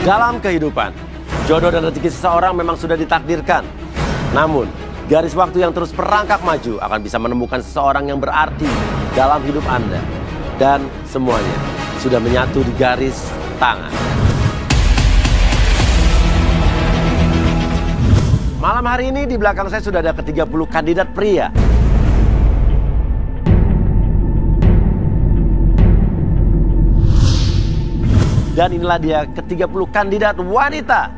Dalam kehidupan, jodoh dan rezeki seseorang memang sudah ditakdirkan. Namun, garis waktu yang terus merangkak maju akan bisa menemukan seseorang yang berarti dalam hidup Anda. Dan semuanya sudah menyatu di garis tangan. Malam hari ini di belakang saya sudah ada ke-30 kandidat pria. Dan inilah dia ke-30 kandidat wanita.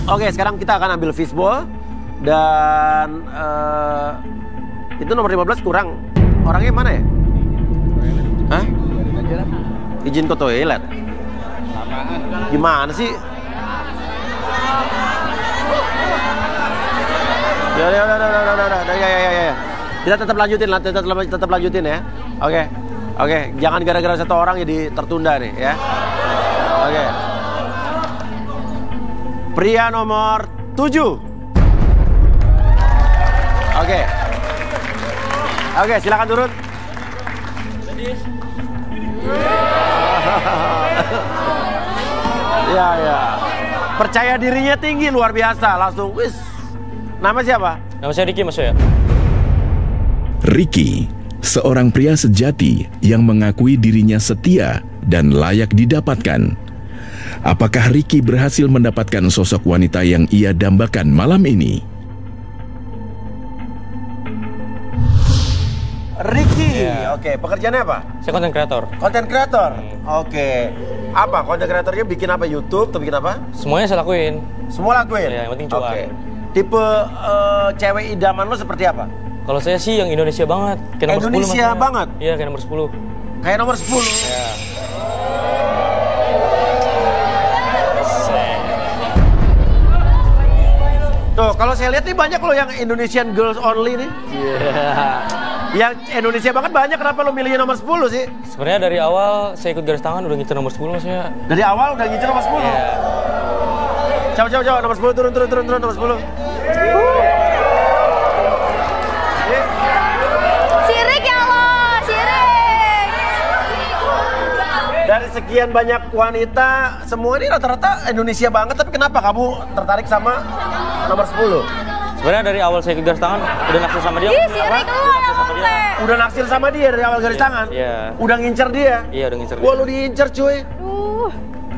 Oke, sekarang kita akan ambil fishball. Dan itu nomor 15 kurang. Orangnya mana ya? Hah? Izin ke toilet. Gimana sih? Ya. Kita tetap lanjutin lah, tetap lanjutin ya. Oke. Jangan gara-gara satu orang jadi tertunda nih ya. Oke. Pria nomor 7. Oke, silakan turun. Ya. Percaya dirinya tinggi luar biasa, langsung wis. Nama siapa? Nama saya Ricky, Mas ya. Ricky, seorang pria sejati yang mengakui dirinya setia dan layak didapatkan. Apakah Ricky berhasil mendapatkan sosok wanita yang ia dambakan malam ini? Ricky, Oke, pekerjaannya apa? Saya konten kreator. Konten kreator? Oke. Apa, konten kreatornya bikin apa? YouTube atau bikin apa? Semuanya saya lakuin. Semua lakuin? Ya, yang penting cuan. Oke. Tipe cewek idaman lo seperti apa? Kalau saya sih yang Indonesia banget. Kayak nomor Indonesia 10, banget? Iya, kayak nomor 10. Kayak nomor 10? Ya. Tuh, kalau saya lihat nih banyak loh yang Indonesian girls only nih. Yang Indonesia banget banyak, kenapa lo milihnya nomor 10 sih? Sebenarnya dari awal saya ikut garis tangan udah ngincer nomor 10 Mas ya. Dari awal udah ngincer nomor 10? Iya. Coba, nomor 10, turun, nomor 10. Sirik ya Allah, sirik. Dari sekian banyak wanita, semua ini rata-rata Indonesia banget, tapi kenapa kamu tertarik sama nomor 10? Sebenarnya dari awal saya ikut garis tangan udah naksir sama dia. Ih, sirik lu sama gue. Udah naksir sama dia dari awal garis tangan? Iya. Udah ngincer dia? Iya, udah ngincer dia. Wah, lu diincer cuy.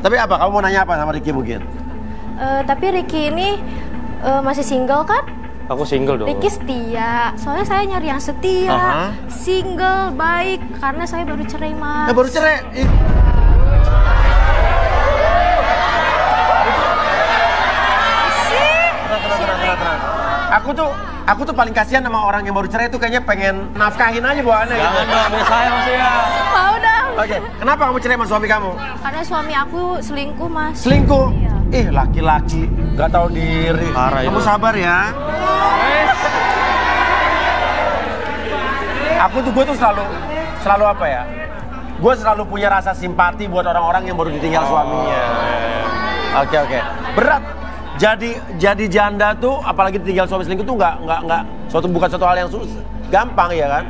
Tapi apa, kamu mau nanya apa sama Ricky mungkin? Tapi Ricky ini masih single kan? Aku single dong. Ricky setia. Soalnya saya nyari yang setia, single, baik. Karena saya baru cerai, Mas. Baru cerai? Tenang. Aku tuh paling kasihan sama orang yang baru cerai tuh kayaknya pengen nafkahin aja bawaannya gitu. Jangan dong, biar saya Mas ya. Mau dong. Oke, kenapa kamu cerai sama suami kamu? Karena suami aku selingkuh, Mas. Selingkuh? Iya. Laki-laki gak tahu diri. Parah kamu itu. sabar ya. Gue tuh selalu apa ya? Gue selalu punya rasa simpati buat orang-orang yang baru ditinggal suaminya. Oke. Berat. Jadi janda tuh, apalagi ditinggal suami selingkuh tuh bukan suatu hal yang gampang ya kan?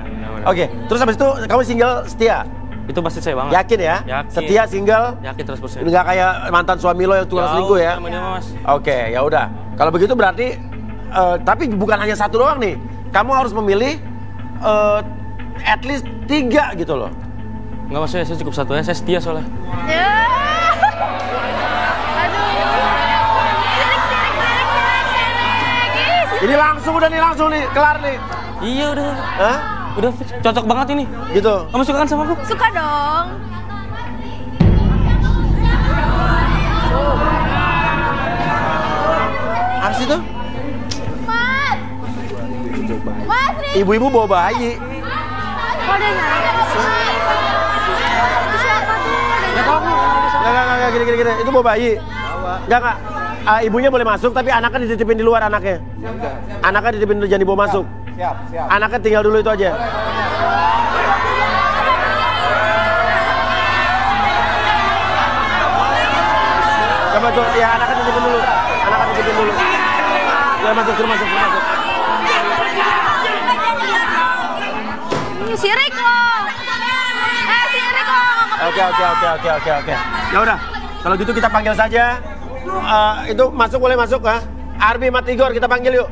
Oke. Terus habis itu kamu single setia? Itu pasti saya banget. Yakin ya? Yakin. Setia single? Yakin 100%. Nggak kayak mantan suami lo yang tukang selingkuh ya? Sama dia, Mas. Oke, ya udah. Kalau begitu berarti, tapi bukan hanya satu doang nih. Kamu harus memilih at least 3 gitu loh. Enggak Mas, saya cukup satu aja. Saya setia soalnya. Ini langsung nih, kelar nih. Iya udah. Hah? Udah cocok banget ini. Gitu. Kamu suka kan sama aku? Suka dong. Apa sih itu? Mas, Ri. Ibu-ibu bawa bayi. Kok ada nyari? Itu siapa tuh? Nggak, gini. Itu bawa bayi. Nggak. Ibunya boleh masuk, tapi anaknya dititipin di luar anaknya. Anaknya dititipin dulu, jangan dibawa masuk. Siap. Anaknya tinggal dulu itu aja. Coba tuh, ya anaknya dititipin dulu. Ya masuk. sirik lo. Sirik lo. Oke. Ya udah, kalau gitu kita panggil saja. Itu masuk, boleh masuk ha? Arbi Matigor kita panggil yuk.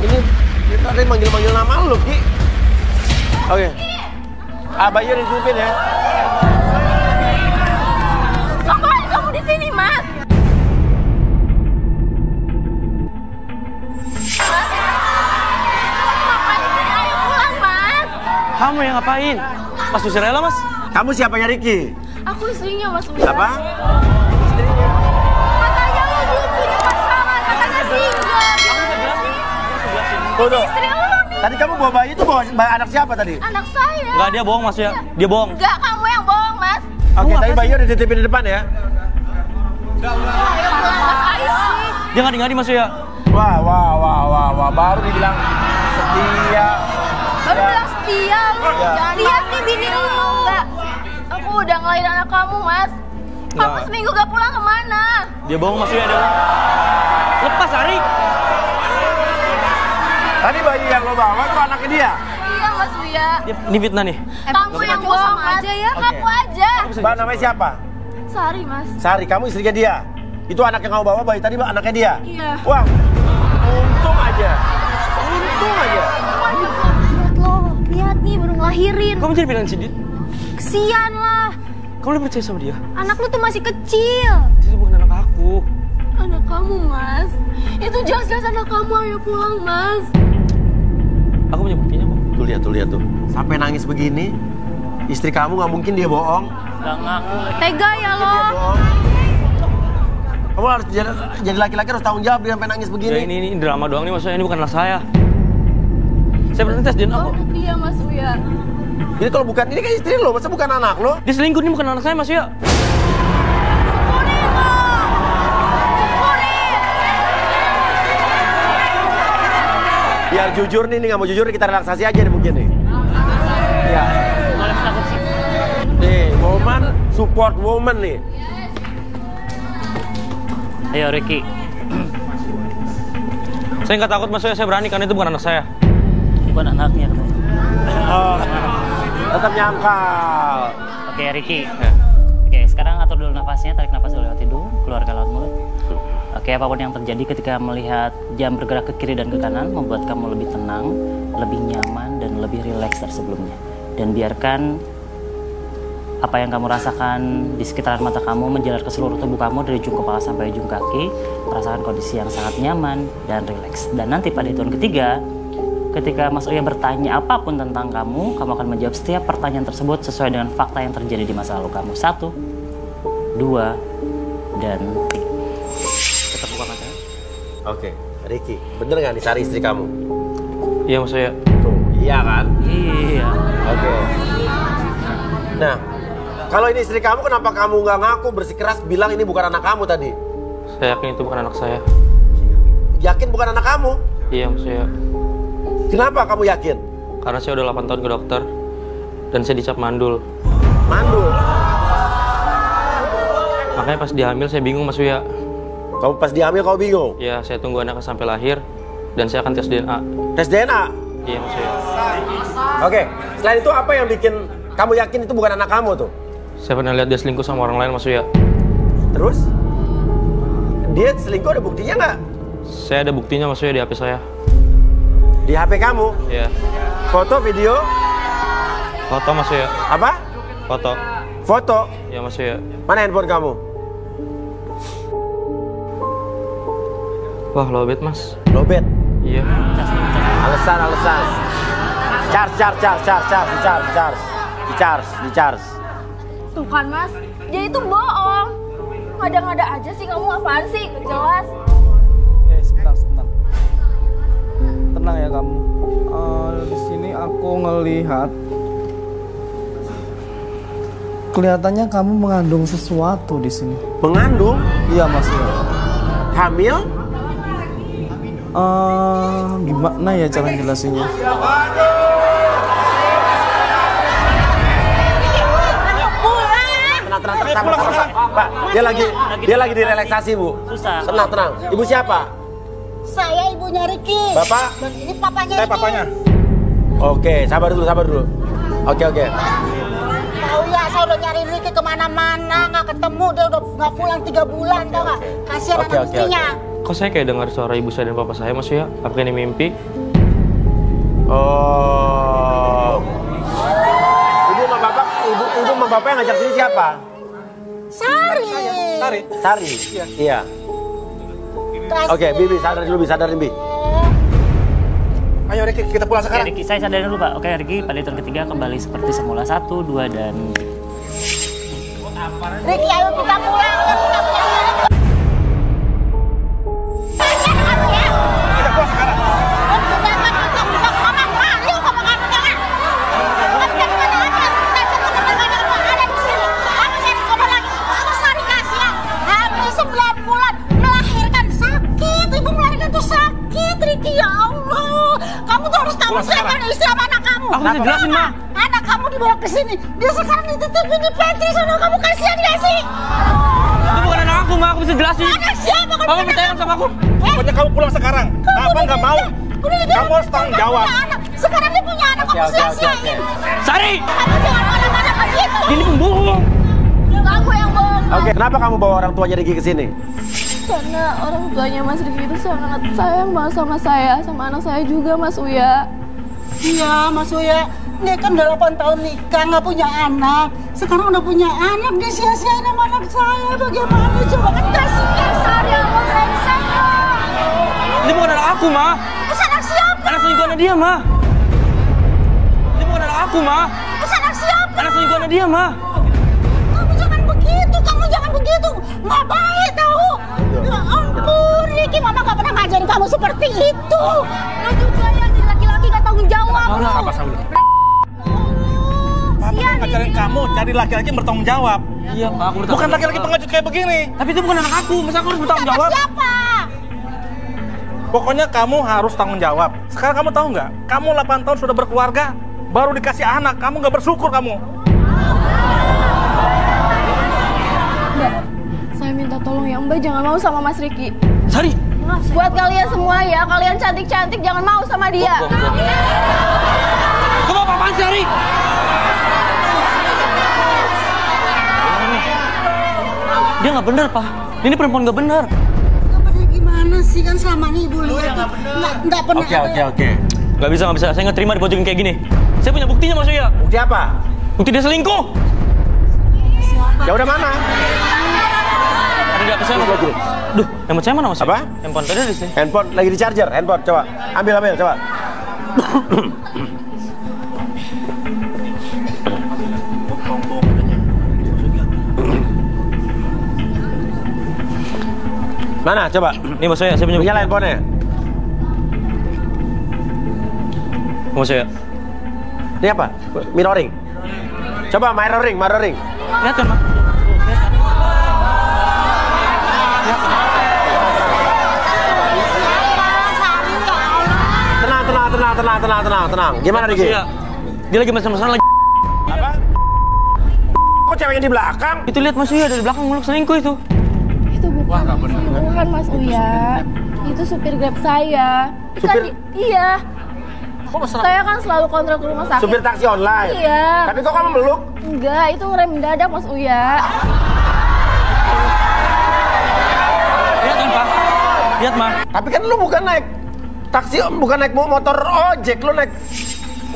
Ini kita ada yang manggil nama lu, Ki. Oke. Bayu ditutupin ya. Apaan kamu di sini, Mas? Kamu yang ngapain? Mas usir Ella, Mas. Kamu siapanya Ricky? Aku istrinya, Mas Uya. Apa? Katanya lo belum punya pasangan, katanya single. Tuh. Istri lo nih. Tadi kamu bawa bayi itu bawa anak siapa tadi? Anak saya. Enggak, dia bohong, Mas ya. Dia bohong. Enggak, kamu yang bohong, Mas. Oke, tadi bayi udah dititipin di depan ya? Mas Aisy. Dia nggak ngadi Mas ya. Wah, baru dibilang setia. Baru bilang setia lu. Ya. Lihat nih bini lu. Enggak. Aku udah ngelahirin anak kamu, Mas. Kamu Enggak. seminggu gak pulang kemana? Dia bohong Mas ya. Dia bohong. Lepas, Ari. Tadi bayi yang lo bawa tuh anaknya dia? Iya, Mas Uya. Ini fitnah nih. Kamu yang bohong aja ya. Oke. Kamu aja. Mbak namanya siapa? Sari, Mas. Sari, kamu istrinya dia? Itu anak yang kamu bawa bayi tadi anaknya dia? Iya. Wah, untung aja. Lihat lo, lihat nih baru ngelahirin. Kamu jadi bilang Sidit? Kesian lah. Kamu udah percaya sama dia? Anak lu tuh masih kecil. Itu bukan anak aku. Anak kamu, Mas. Itu jelas-jelas anak kamu. Ayo pulang, Mas. Aku punya buktinya kok. Tuh lihat tuh. Sampai nangis begini, istri kamu nggak mungkin dia bohong. Gak ngaku. Tega ya lo. Dia bohong. Kamu harus jadi laki-laki harus tanggung jawab dia sampai nangis Ya, begini. ini drama doang nih maksudnya, ini bukan anak saya. Saya berarti tes DNA kok. Iya, Mas Uya. Ini kalau bukan ini kan istri lo, masa bukan anak lo? Dia selingkuh, ini bukan anak saya Mas ya. Syukurin lo. Syukurin. Biar jujur nih, nggak mau jujur kita relaksasi aja nih mungkin nih. Ya. Nih, woman support woman nih. Ayo Ricky. Saya nggak takut Mas, saya berani karena itu bukan anak saya. Bukan anaknya katanya. Oh, tetap nyangkal. Oke Ricky. Oke, sekarang atur dulu nafasnya, tarik nafas lewat hidung, keluarkan lewat mulut. Oke, apapun yang terjadi ketika melihat jam bergerak ke kiri dan ke kanan membuat kamu lebih tenang, lebih nyaman dan lebih rileks dari sebelumnya. Dan biarkan apa yang kamu rasakan di sekitaran mata kamu menjalar ke seluruh tubuh kamu dari ujung kepala sampai ujung kaki. Merasakan kondisi yang sangat nyaman dan rileks. Dan nanti pada hitungan ketiga, ketika Mas Uya bertanya apapun tentang kamu, kamu akan menjawab setiap pertanyaan tersebut sesuai dengan fakta yang terjadi di masa lalu kamu. 1, 2, dan 3. Tetap buka matanya. Oke, Ricky, bener nggak nih Sari istri kamu? Iya Mas ya. Tuh, iya kan? Iya. Oke. Nah, kalau ini istri kamu, kenapa kamu nggak ngaku bersikeras bilang ini bukan anak kamu tadi? Saya yakin itu bukan anak saya. Yakin bukan anak kamu? Iya Mas ya. Kenapa kamu yakin? Karena saya udah 8 tahun ke dokter dan saya dicap mandul. Mandul. Makanya pas dihamil saya bingung Mas Uya. Kamu pas dihamil kamu bingung? Ya, saya tunggu anaknya sampai lahir dan saya akan tes DNA. Tes DNA? Iya Mas Uya. Oke, selain itu apa yang bikin kamu yakin itu bukan anak kamu tuh? Saya pernah lihat dia selingkuh sama orang lain Mas Uya. Terus? Dia selingkuh ada buktinya nggak? Saya ada buktinya Mas Uya di HP saya. Di HP kamu? Iya. Foto, video? Foto Mas Uya. Apa? Foto. Foto? Iya Mas Uya. Mana handphone kamu? Wah, lowbat Mas. Lobet. Iya. Alasan. Charge. Tuh kan, Mas. Dia itu bohong. Ngada-ngada aja sih kamu, apaan sih? Gak jelas. Sebentar. Tenang ya kamu. Di sini aku ngelihat kelihatannya kamu mengandung sesuatu di sini. Mengandung? Iya Mas ya. Hamil? Gimana ya cara jelasinnya? tenang. Pak, dia lagi direlaksasi, Bu. Susah. Tenang. Ibu siapa? Saya ibunya Ricky. Bapak? Dan ini papanya Saya Ricky. papanya. Oke, sabar dulu. Oke. Tahu ya, saya udah nyari Ricky kemana-mana, nggak ketemu. Dia udah nggak pulang 3 bulan, tau nggak? Kasihan Oke, anak oke, istrinya. Kok saya kayak dengar suara ibu saya dan papa saya, Mas Uya? Apakah ini mimpi? Oh. Ibu sama bapak yang ngajak sini siapa? Sari. Sari. Iya. Oke, Bibi sadar Bi. Ayo Ricky, kita pulang Oke, sekarang. Ricky, saya sadarin dulu Pak. Oke, Ricky, pada hitung ketiga kembali seperti semula. 1, 2, dan... Ricky, ayo kita pulang. Kita pulang sekarang. Ya Allah, kamu tuh harus tahu siapa istri sama anak kamu. Aku bisa jelasin, Ma. Anak kamu dibawa ke sini, dia sekarang dititipin di pantry sana. Kamu kasihan gak sih? Itu bukan anak aku, Ma. Aku bisa jelasin. Anak siapa? Kamu percaya sama aku? Pokoknya kamu pulang sekarang. Papa nggak mau. Kamu harus tanggung jawab. Sekarang dia punya anak, kamu sia-siain. Sari! Kamu jangan marah-marah begitu. Ini pembohong. Kamu yang bohong. Oke, kenapa kamu bawa orang tuanya Ricky ke sini? Karena orang tuanya Mas Ricky itu sangat sayang banget sama saya, sama anak saya juga, Mas Uya. Iya, Mas Uya. Dia kan udah 8 tahun nikah, nggak punya anak. Sekarang udah punya anak, dia sia-siain sama anak saya. Bagaimana? Coba kan kasihnya Sari sama brengsek. Ini bukan anak aku, Ma. Terus anak siapa? Anak selingkuhannya dia, Ma. Ini bukan anak aku, Ma. Terus anak siapa? Anak selingkuhannya dia, Ma. Kamu jangan begitu. Nggak baik tahu. Ya ampun, Ricky, Mama nggak pernah ngajarin kamu seperti itu. Lo juga ya jadi laki-laki gak tanggung jawab. Apa Sauli? Papa kan ngajarin kamu cari laki-laki yang bertanggung jawab. Iya, Pak. Aku Bukan laki-laki pengecut kayak begini. Tapi itu bukan anak aku. Masa aku harus bertanggung jawab? Siapa? Pokoknya kamu harus tanggung jawab. Sekarang kamu tahu nggak? Kamu 8 tahun sudah berkeluarga, baru dikasih anak. Kamu nggak bersyukur kamu. Mbak, saya minta tolong ya, Mbak jangan mau sama Mas Ricky. Sari! Buat kalian semua ya, kalian cantik-cantik jangan mau sama dia. Kamu apa-apaan, Sari? Dia nggak bener, Pak. Ini perempuan nggak bener. Nggak bener gimana sih, kan selama ini Ibu lihat tuh nggak pernah ada. Oke. Nggak bisa. Saya nggak terima dipojokin kayak gini. Saya punya buktinya, Mas Uya. Bukti apa? Bukti dia selingkuh. Ya udah mana? Ada di atas saya, Mas. Duh, handphone saya mana, Mas? Apa? Handphone tadi di sini. Handphone lagi di charger. Handphone coba. Ambil coba. Mana coba? Nih, Mas Uya, saya punya bukti. Nyalain handphonenya. Mas Uya. Ini apa? Mirroring. Coba mirroring. Lihat kan, Mas? Tenang. Gimana Ricky? Mas Uya, dia lagi mesra-mesraan lagi. Apa? Kok ceweknya di belakang? Itu lihat Mas Uya dari belakang muluk selingkuh itu. Itu bukan Mas Uya. Itu supir Grab saya. Supir? Iya. Saya kan selalu kontrol ke rumah sakit. Supir taksi online? Iya. Tapi kok kamu meluk? Enggak, itu ngerem mendadak Mas Uya. Lihat kan, Pak? Lihat, Ma. Tapi kan lu bukan naik taksi, bukan naik motor ojek, lu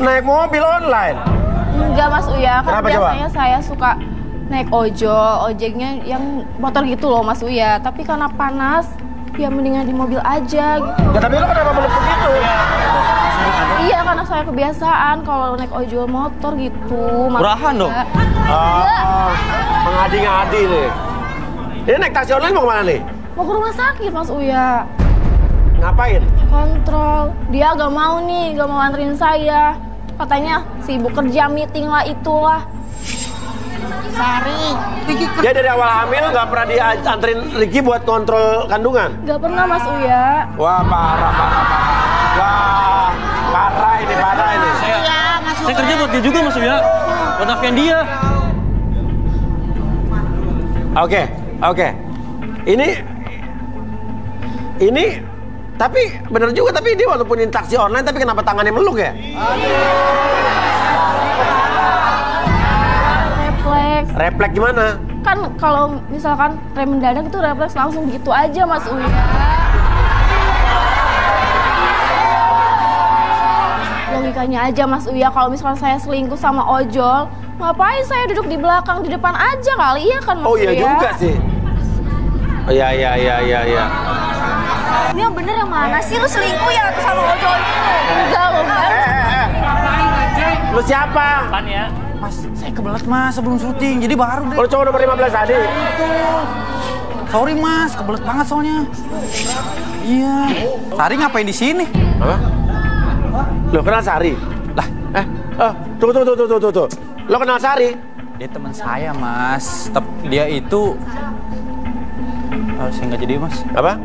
naik mobil online. Enggak Mas Uya, kan Kenapa, biasanya saya suka naik ojeknya yang motor gitu loh Mas Uya. Tapi karena panas, ya mendingan di mobil aja gitu. Ya tapi lu kenapa meluk begitu? Iya, karena saya kebiasaan kalau naik ojol motor gitu. Mas Murahan Uya. dong. Oh, mengadi-ngadi nih. Ini naik taksi online mau kemana nih? Mau ke rumah sakit Mas Uya. Ngapain? Kontrol. Dia gak mau nih, gak mau anterin saya. Katanya sibuk kerja, meeting lah, itulah. Sari, Ricky Dia dari awal hamil nggak pernah dianterin Ricky buat kontrol kandungan? Gak pernah Mas Uya. Wah, parah. Wah, parah ini. Saya kerja buat dia juga, Mas Uya. Buat nafkahin dia. Oke. Ini tapi bener juga, tapi dia walaupun interaksi online tapi kenapa tangannya meluk ya? Refleks gimana? Kan kalau misalkan rem mendadak itu refleks langsung gitu aja Mas Uya. Logikanya aja Mas Uya, kalau misalkan saya selingkuh sama ojol, ngapain saya duduk di belakang, di depan aja kali, iya kan Mas Uya? Oh iya juga sih. Oh iya. Ini yang bener yang mana sih? Lu selingkuh ya sama ojol itu? Enggak loh Mas. Lu siapa? Pan ya. Mas, saya kebelet Mas sebelum syuting, jadi baru deh. Lu cowok nomor 15 tadi? Itu. Sorry Mas, kebelet banget soalnya. Iya. Sari ngapain di sini? Apa? Lo kenal Sari? Lah, Tuh. Lo kenal Sari? dia teman saya Mas. Dia itu saya nggak jadi Mas. Apa?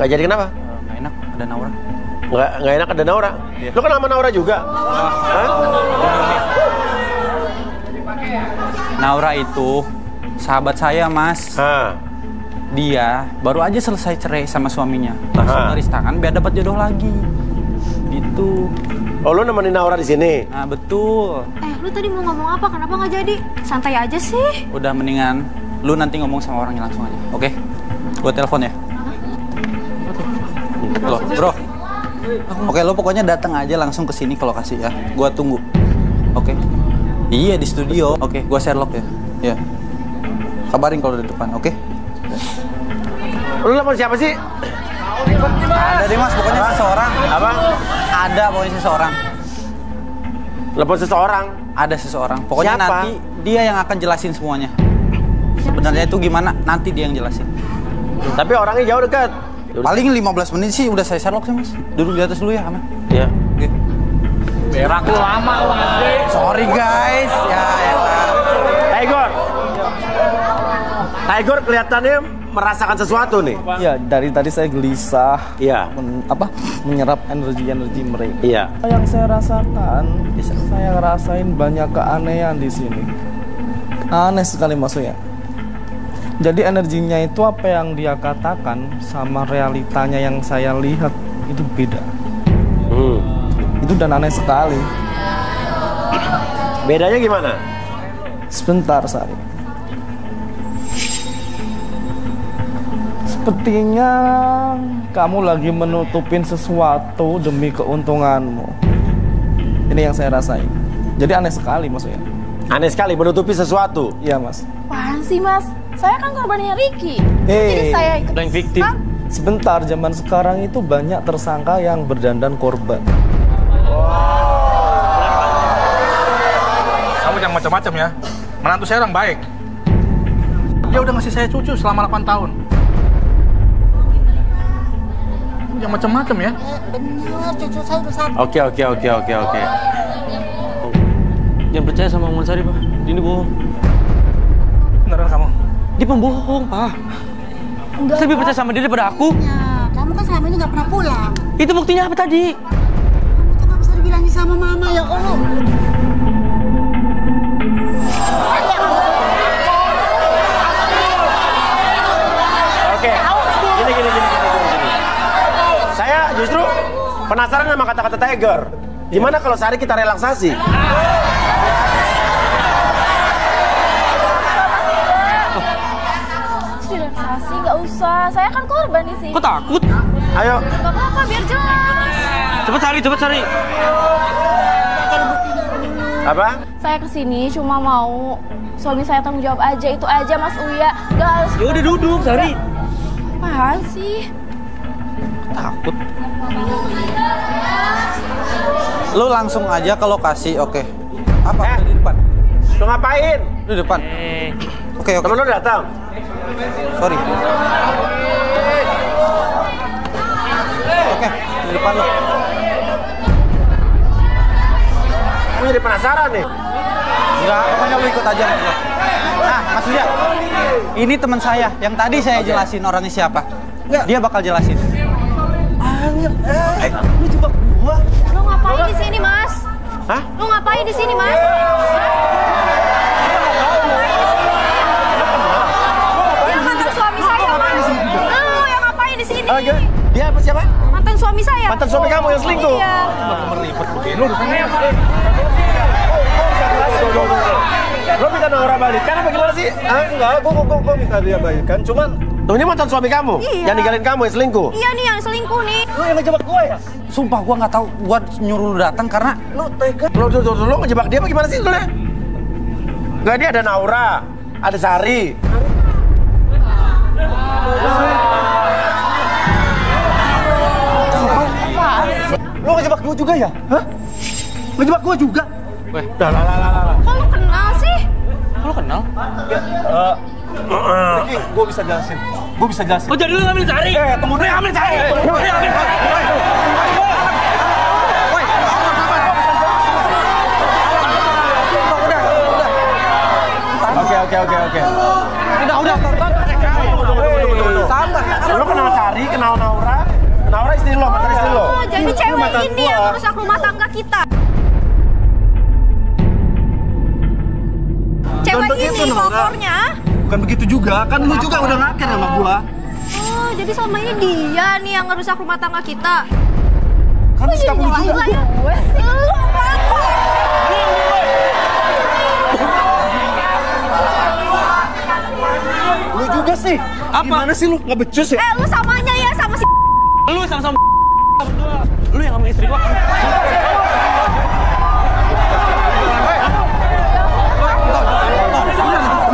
Nggak jadi kenapa? Nggak enak, ada Naura. Nggak enak ada Naura? Iya. Lo kenal sama Naura juga? Hah? Naura itu sahabat saya Mas. Dia baru aja selesai cerai sama suaminya. Langsung garis tangan biar dapat jodoh lagi. Gitu. Oh, lu nemenin Naura di sini? Nah, betul. Lu tadi mau ngomong apa? Kenapa nggak jadi? Santai aja sih. Udah mendingan lu nanti ngomong sama orangnya langsung aja. Oke? Gua telepon ya. Loh, bro. Oke, lo pokoknya datang aja langsung ke sini ke lokasi ya. Gua tunggu. Oke? Iya, di studio. Oke, gua Sherlock ya. Ya. Kabarin kalau di depan, oke? Lu telepon siapa sih? Ada deh Mas, pokoknya seseorang. Apa? Ada pokoknya seseorang. Telepon seseorang? Ada seseorang. Pokoknya siapa? nanti dia yang akan jelasin semuanya. Sebenarnya itu gimana? Nanti dia yang jelasin. Tapi orangnya jauh dekat. Paling 15 menit sih udah saya Sherlock sih Mas. Duduk di atas dulu ya, aman? Iya. Oke. Berak lu lama lu ngasih. Sorry guys. Ya. Tiger kelihatannya merasakan sesuatu nih. Ya, dari tadi saya gelisah. Iya. Menyerap energi mereka. Iya. Yang saya rasakan, saya ngerasain banyak keanehan di sini. Aneh sekali maksudnya. Jadi energinya itu apa yang dia katakan sama realitanya yang saya lihat itu beda. Itu dan aneh sekali. Bedanya gimana? Sebentar, Sari. Sepertinya kamu lagi menutupin sesuatu demi keuntunganmu. Ini yang saya rasain. Jadi aneh sekali maksudnya. Aneh sekali menutupi sesuatu. Iya Mas. Apaan sih Mas? Saya kan korbannya Ricky. Jadi saya ikut yang victim. Sebentar, zaman sekarang itu banyak tersangka yang berdandan korban. Kamu jangan macam-macam ya. Menantu saya orang baik. Dia udah ngasih saya cucu selama 8 tahun. Jangan macam-macam ya. Bener, cucu saya udah satu. Oke. Jangan percaya sama omongan Sari, Pak. Ini bohong. Beneran kamu? Dia pembohong, Pak. Saya lebih percaya sama dia daripada aku. Ya, kamu kan selama ini nggak pernah pulang. Itu buktinya apa tadi? Kamu tuh nggak bisa dibilangin sama mama ya Allah. Oke. Gini. Saya justru penasaran sama kata-kata Tiger. Gimana kalau sehari kita relaksasi? relaksasi nggak usah. Saya kan korban di sini. Kok takut? Ayo. Gak apa-apa, biar jelas. Cepet Sari. Apa? Saya kesini cuma mau suami saya tanggung jawab aja, itu aja Mas Uya. Gak harus. Ya udah duduk, Sari. Apaan sih? Takut. Lu langsung aja ke lokasi, oke? Apa? Di depan. Lu ngapain? Di depan. Oke. Temen lu datang? Sorry. Oke, di depan lu. Aku jadi penasaran nih. Enggak, pokoknya lu ikut aja. Nah, Mas Uya, ini teman saya yang tadi saya jelasin orangnya siapa. Dia bakal jelasin. Lu jebak gua. Lu ngapain di sini, Mas? Hah? Lu ngapain di sini, Mas? suami saya. Mantan suami kamu yang selingkuh? Iya. Ribet begini urusannya. Lo minta Naura balikan apa gimana sih? Enggak, gua minta dia balikan, cuman Tuh ini mantan suami kamu? Iya. Yang ninggalin kamu yang selingkuh? Iya nih yang selingkuh nih. lu yang ngejebak gue ya? Sumpah gua nggak tahu, gua nyuruh lu datang karena Lu tega. Lo ngejebak dia apa gimana sih sebenarnya? Enggak, dia ada Naura, ada Sari. Lu ngejebak gue juga ya? Hah? Ngejebak gue juga? Lah. Kok lu kenal sih? Lo kenal? Ricky, gue bisa jelasin. Oh jadi lu ngambil Sari? Temu dulu, ambil Sari. Oke. Udah. Sabar. Lo kenal Sari, kenal Naura. Naura istri lo, mantan istri lo. Oh, jadi cewek ini yang merusak rumah tangga kita. Cewek begitu, ini Naura. kotornya. Bukan begitu juga, kan lu juga udah ngaker sama gua. Oh, jadi selama ini dia nih yang ngerusak rumah tangga kita. Kan Kok sikap jadi lu nyalahin juga. lah ya gue sih? Lu apa? Lu juga sih. Apa? Gimana sih lu? Nggak becus ya? Lu samanya ya sama si Lu sama-sama berdua. Lu yang ngambil istri gua.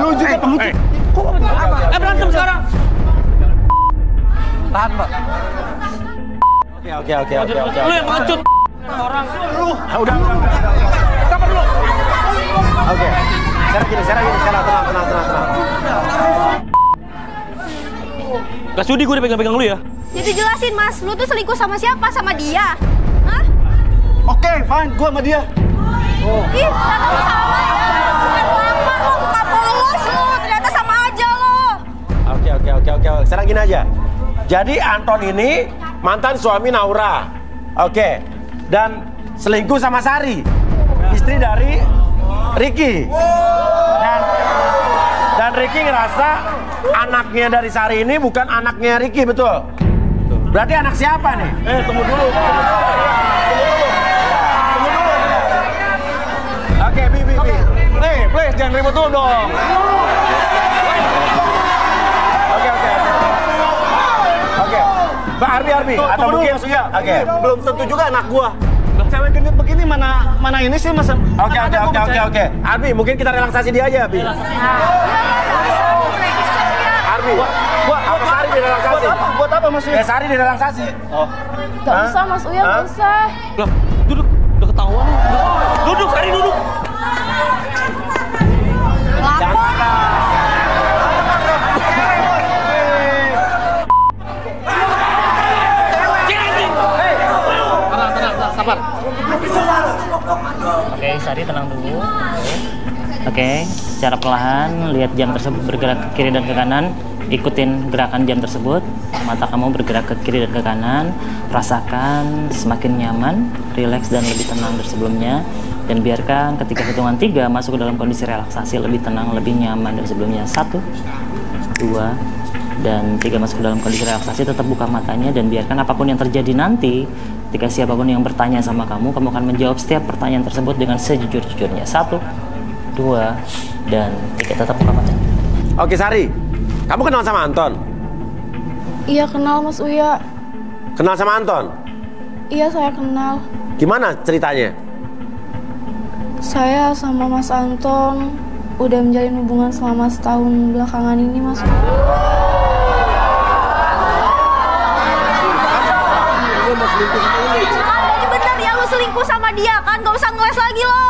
Lu juga pengecut. Berantem sekarang. tahan, Pak. Oke. Lu yang pengecut. Orang. Lu. Udah. Sabar dulu. Oke. Sekarang tenang. Gak sudi gue dipegang-pegang lu ya. Jadi jelasin mas, lu tuh selingkuh sama siapa? Sama dia? Hah? Oke, fine, gua sama dia. Ih, ternyata lu sama ya. Bukan lama lu, bukan polos lu. Ternyata sama aja lu. Oke. Sekarang gini aja. Jadi Anton ini mantan suami Naura. Oke. Dan selingkuh sama Sari, istri dari Ricky. Dan Ricky ngerasa anaknya dari Sari ini bukan anaknya Ricky, betul? Berarti anak siapa nih? Tunggu dulu. Oke, Bi. Please, jangan ribut dulu dong. Oke. Mbak Arbi atau mungkin maksudnya. Oke. Belum tentu juga anak gua. Cewek genit begini mana ini sih mas? Oke. Arbi, mungkin kita relaksasi dia aja, Bi. Arbi, apa Sari direlaksasi? Buat apa mas? Sari direlaksasi. Gak usah Mas Uya, gak usah. Loh, duduk. Udah ketahuan. Duduk, Sari duduk. Sabar. Oke, Sari tenang dulu. Oke, secara perlahan lihat jam tersebut bergerak ke kiri dan ke kanan. Ikutin gerakan jam tersebut. Mata kamu bergerak ke kiri dan ke kanan. Rasakan semakin nyaman, rileks dan lebih tenang dari sebelumnya. Dan biarkan ketika hitungan 3 masuk ke dalam kondisi relaksasi, lebih tenang, lebih nyaman dari sebelumnya. 1, 2, dan 3 masuk ke dalam kondisi relaksasi. Tetap buka matanya dan biarkan apapun yang terjadi nanti. Ketika siapapun yang bertanya sama kamu akan menjawab setiap pertanyaan tersebut dengan sejujur-jujurnya. 1, 2, dan 3. Tetap buka matanya. Oke, Sari. Kamu kenal sama Anton? Iya kenal Mas Uya. Kenal sama Anton? Iya saya kenal. Gimana ceritanya? Saya sama Mas Anton udah menjalin hubungan selama setahun belakangan ini Mas Uya. Jadi bener ya lu selingkuh sama dia kan? Gak usah ngeles lagi lo.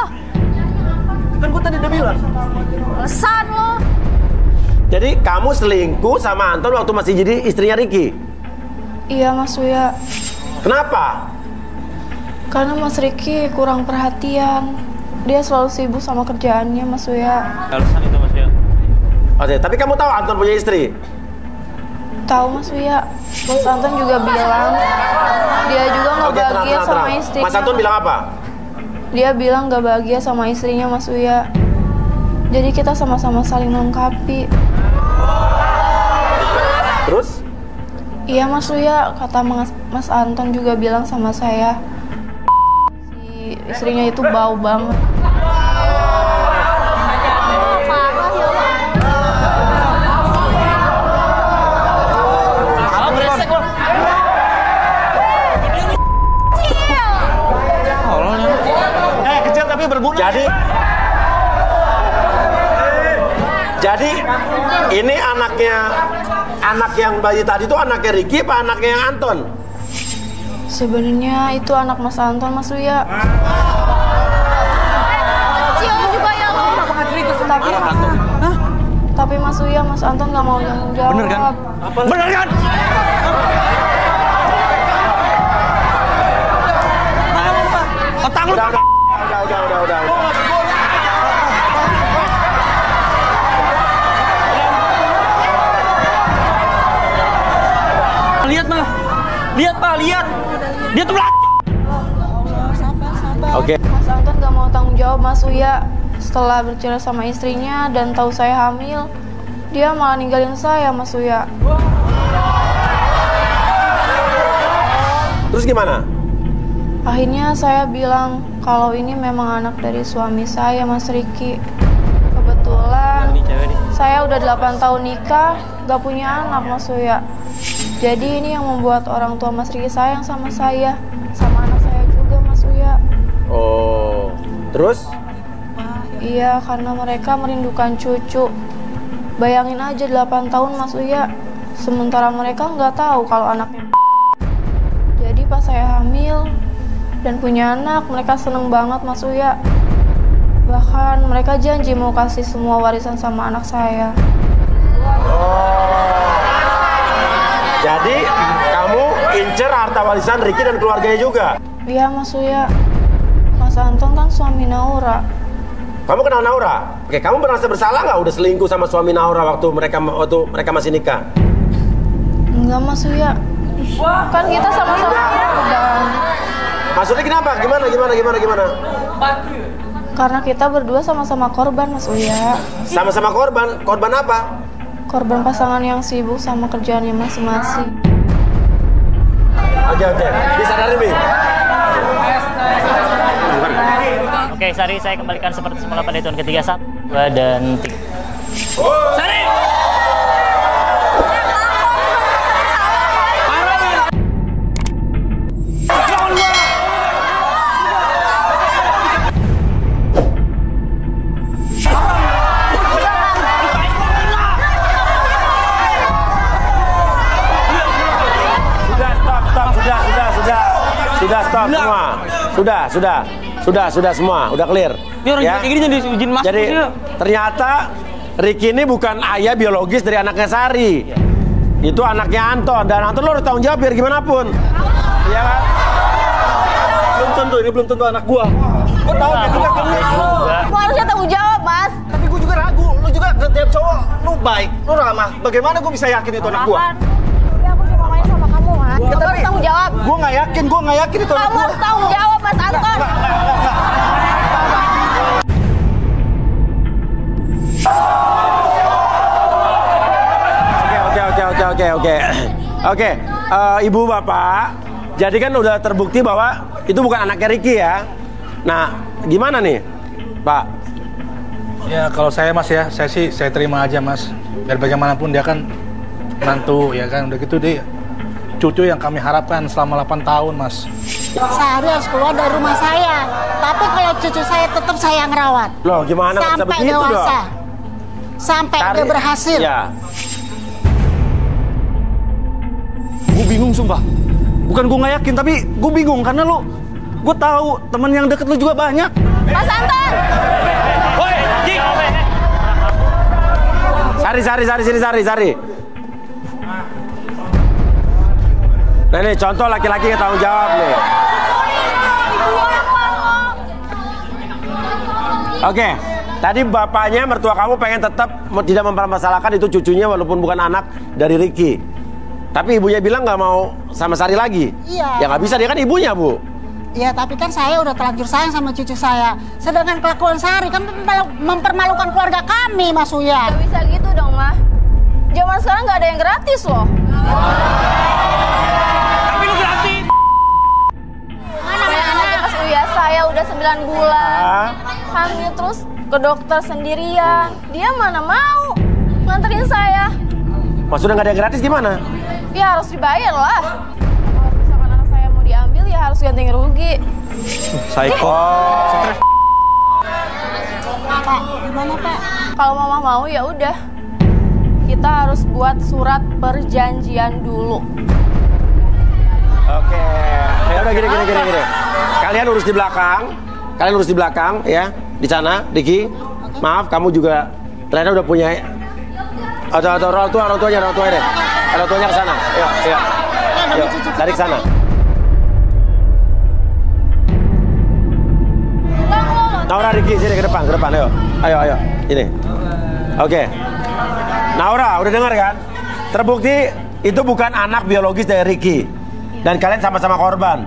Kan gua tadi udah bilang. Lesan lo. Jadi kamu selingkuh sama Anton waktu masih jadi istrinya Ricky? Iya Mas Uya. Kenapa? Karena Mas Ricky kurang perhatian. Dia selalu sibuk sama kerjaannya Mas Uya. Alasan itu Mas ya. Oke, tapi kamu tahu Anton punya istri? Tahu Mas Uya. Mas Anton juga bilang dia juga nggak bahagia sama istrinya. Mas Anton bilang apa? Dia bilang nggak bahagia sama istrinya Mas Uya. Jadi kita sama-sama saling melengkapi. Terus? Iya Mas Uya, kata Mas Anton juga bilang sama saya, si istrinya itu bau banget. Kecil tapi berguna. Jadi ini anak yang bayi tadi itu anaknya Ricky apa anaknya yang Anton? Sebenarnya itu anak Mas Anton, Mas Uya. Kecil juga ya lo. Tapi Mas Uya, Mas Anton nggak mau tanggung jawab. Bener kan? Bener kan? Otak lu. Udah. Lihat Pak, lihat. Dia tuh Oke. Mas Anton nggak mau tanggung jawab, Mas Uya. Setelah bercerai sama istrinya dan tahu saya hamil, dia malah ninggalin saya, Mas Uya. Terus gimana? Akhirnya saya bilang kalau ini memang anak dari suami saya, Mas Ricky. Kebetulan saya udah 8 tahun nikah, gak punya anak, Mas Uya. Jadi ini yang membuat orang tua Mas Ricky sayang sama saya, sama anak saya juga, Mas Uya. Oh, terus? Iya, karena mereka merindukan cucu. Bayangin aja 8 tahun, Mas Uya. Sementara mereka nggak tahu kalau anaknya. Jadi pas saya hamil dan punya anak, mereka seneng banget, Mas Uya. Bahkan mereka janji mau kasih semua warisan sama anak saya. Jadi kamu incer harta warisan Ricky dan keluarganya juga? Iya, Mas Uya. Mas Anton kan suami Naura. Kamu kenal Naura? Oke, kamu merasa bersalah nggak udah selingkuh sama suami Naura waktu mereka masih nikah? Enggak, Mas Uya. Kan kita sama-sama korban. Maksudnya kenapa? Gimana? Karena kita berdua sama-sama korban, Mas Uya. Sama-sama korban? Korban apa? Korban pasangan yang sibuk sama kerjaannya masing-masing. Oke. Disadarin, Bim. Oke, Sari, saya kembalikan seperti semula pada hitungan ketiga, 1, 2, dan 3. Sari! Sudah stop semua. Sudah semua, udah clear. Ini orang kayak gini jadi izin masuk. Jadi ternyata Ricky ini bukan ayah biologis dari anaknya Sari. Itu anaknya Anton, dan Anton lo harus tanggung jawab biar gimana pun. Iya kan? Belum tentu anak gua. Gua tahu dia juga kamu. Gua harusnya tanggung jawab, Mas. Tapi gua juga ragu. Lu juga setiap cowok lu baik, lu ramah. Bagaimana gua bisa yakin itu anak gua? Ya aku cuma main sama kamu, Mas. Kamu harus tanggung jawab. Gua nggak yakin itu anak gua. Kamu harus tanggung jawab, Mas Anton. Oke. Ibu bapak, jadi kan udah terbukti bahwa itu bukan anaknya Ricky ya. Nah, gimana nih, Pak? Ya kalau saya Mas ya, saya terima aja Mas. Biar bagaimanapun dia kan menantu ya kan, udah gitu dia cucu yang kami harapkan selama 8 tahun Mas. Sehari harus keluar dari rumah saya. Tapi kalau cucu saya tetap saya ngerawat. Loh, gimana bisa sampai begitu dewasa. dong? Sampai dia berhasil. Ya. Gue bingung sumpah. Bukan gue nggak yakin, tapi gue bingung karena gue tahu teman yang deket lu juga banyak. Mas Anton. Woi, Cik. Sari. Nah ini contoh laki-laki yang tanggung jawab nih. Oke, tadi bapaknya mertua kamu pengen tetap tidak mempermasalahkan itu cucunya walaupun bukan anak dari Ricky. Tapi ibunya bilang nggak mau sama Sari lagi. Iya. Ya nggak bisa, dia kan ibunya, Bu. Ya tapi kan saya udah terlanjur sayang sama cucu saya. Sedangkan kelakuan Sari kan mempermalukan keluarga kami, Mas Uya. Gak bisa gitu dong, Mah. Zaman sekarang nggak ada yang gratis loh. bulan. Hamil terus ke dokter sendirian. Dia mana mau nganterin saya. Maksudnya nggak ada yang gratis gimana? Ya harus dibayar lah. Kalau misalkan anak saya mau diambil ya harus ganti rugi. Psycho. Pak, gimana Pak? Kalau mama mau ya udah. Kita harus buat surat perjanjian dulu. Oke. Ya udah gini. Kalian urus di belakang ya. Di sana, Ricky. Maaf, kamu juga ternyata udah punya atau orang tuanya deh. Orang tuanya ke sana. Yuk, dari sana. Naura, Ricky, sini ke depan, ayo. Ini. Oke. Naura, udah dengar kan? Terbukti itu bukan anak biologis dari Ricky. Dan kalian sama-sama korban.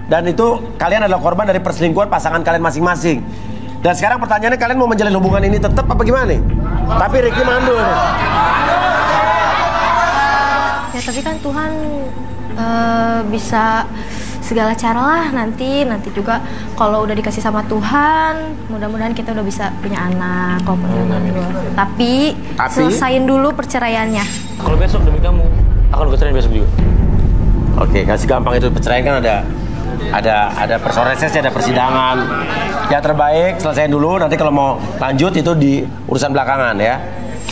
Dan itu kalian adalah korban dari perselingkuhan pasangan kalian masing-masing. Dan sekarang pertanyaannya, kalian mau menjalin hubungan ini tetap apa gimana nih? Tapi Ricky mandul nih. Ya tapi kan Tuhan bisa segala cara lah nanti juga kalau udah dikasih sama Tuhan, mudah-mudahan kita udah bisa punya anak, Tapi selesain dulu perceraiannya. Kalau besok demi kamu, akan gue cerain besok juga. Oke, kasih gampang itu perceraian kan ada prosesnya, ada persidangan. Ya terbaik selesaiin dulu, nanti kalau mau lanjut itu di urusan belakangan ya.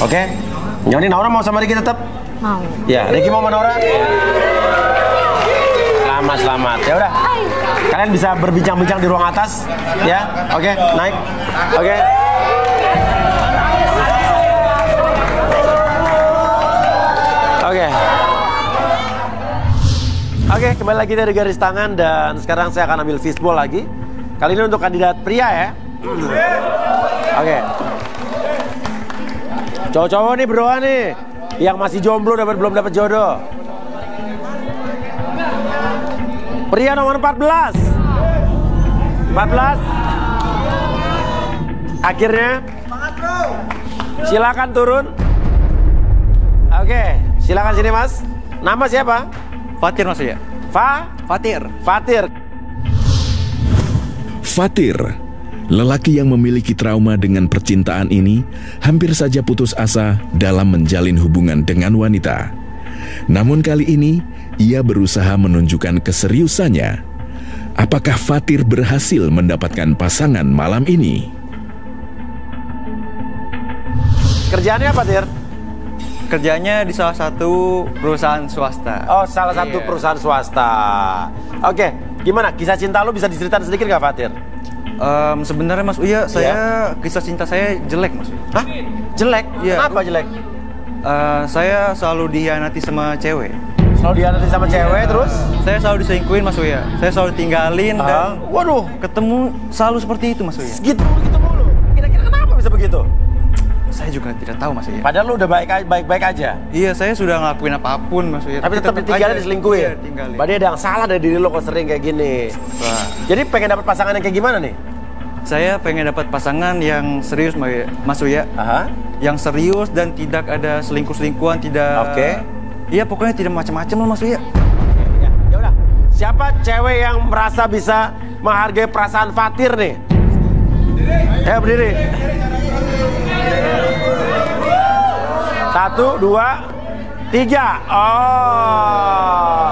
Oke? Jadi Naura mau sama Ricky tetap? Mau. Ya, Ricky mau sama Naura? Selamat. Ya udah. Kalian bisa berbincang-bincang di ruang atas, ya. Oke, naik. Oke. Oke, kembali lagi dari garis tangan dan sekarang saya akan ambil fishbowl lagi. Kali ini untuk kandidat pria ya. Oke. Cowok-cowok nih berdoa nih, yang masih jomblo belum dapat jodoh. Pria nomor 14. Akhirnya. Silakan turun. Oke, silakan sini Mas. Nama siapa? Fatir Mas ya. Fatir. Fatir, lelaki yang memiliki trauma dengan percintaan ini hampir saja putus asa dalam menjalin hubungan dengan wanita. Namun kali ini, ia berusaha menunjukkan keseriusannya. Apakah Fatir berhasil mendapatkan pasangan malam ini? Kerjaannya apa, Tir? Kerjanya di salah satu perusahaan swasta. Oh, salah satu perusahaan swasta. Oke, gimana? Kisah cinta lu bisa diceritain sedikit nggak, Fatir? Sebenarnya Mas Uya, kisah cinta saya jelek Mas. Hah? Jelek? Ya. Kenapa jelek? Saya selalu dihianati sama cewek. Selalu dihianati sama cewek, terus? Saya selalu diselingkuhin Mas Uya. Saya selalu tinggalin dan waduh, ketemu selalu seperti itu Mas Uya. Gitu mulu. Kira-kira kenapa bisa begitu? Saya juga tidak tahu Mas Uya. Padahal lu udah baik-baik aja. Iya, saya sudah ngelakuin apapun Mas Uya. Tapi tetap ditinggalin, diselingkuhin. Iya, tinggalin. Berarti ada yang salah dari diri lo kalau sering kayak gini. Wah. Jadi pengen dapat pasangan yang kayak gimana nih? Saya pengen dapat pasangan yang serius Mas Uya. Yang serius dan tidak ada selingkuh-selingkuhan, tidak. Oke. Iya, pokoknya tidak macam-macam lah Mas Uya. Ya udah. Siapa cewek yang merasa bisa menghargai perasaan Fatir nih? Berdiri. 1, 2, 3. Oh.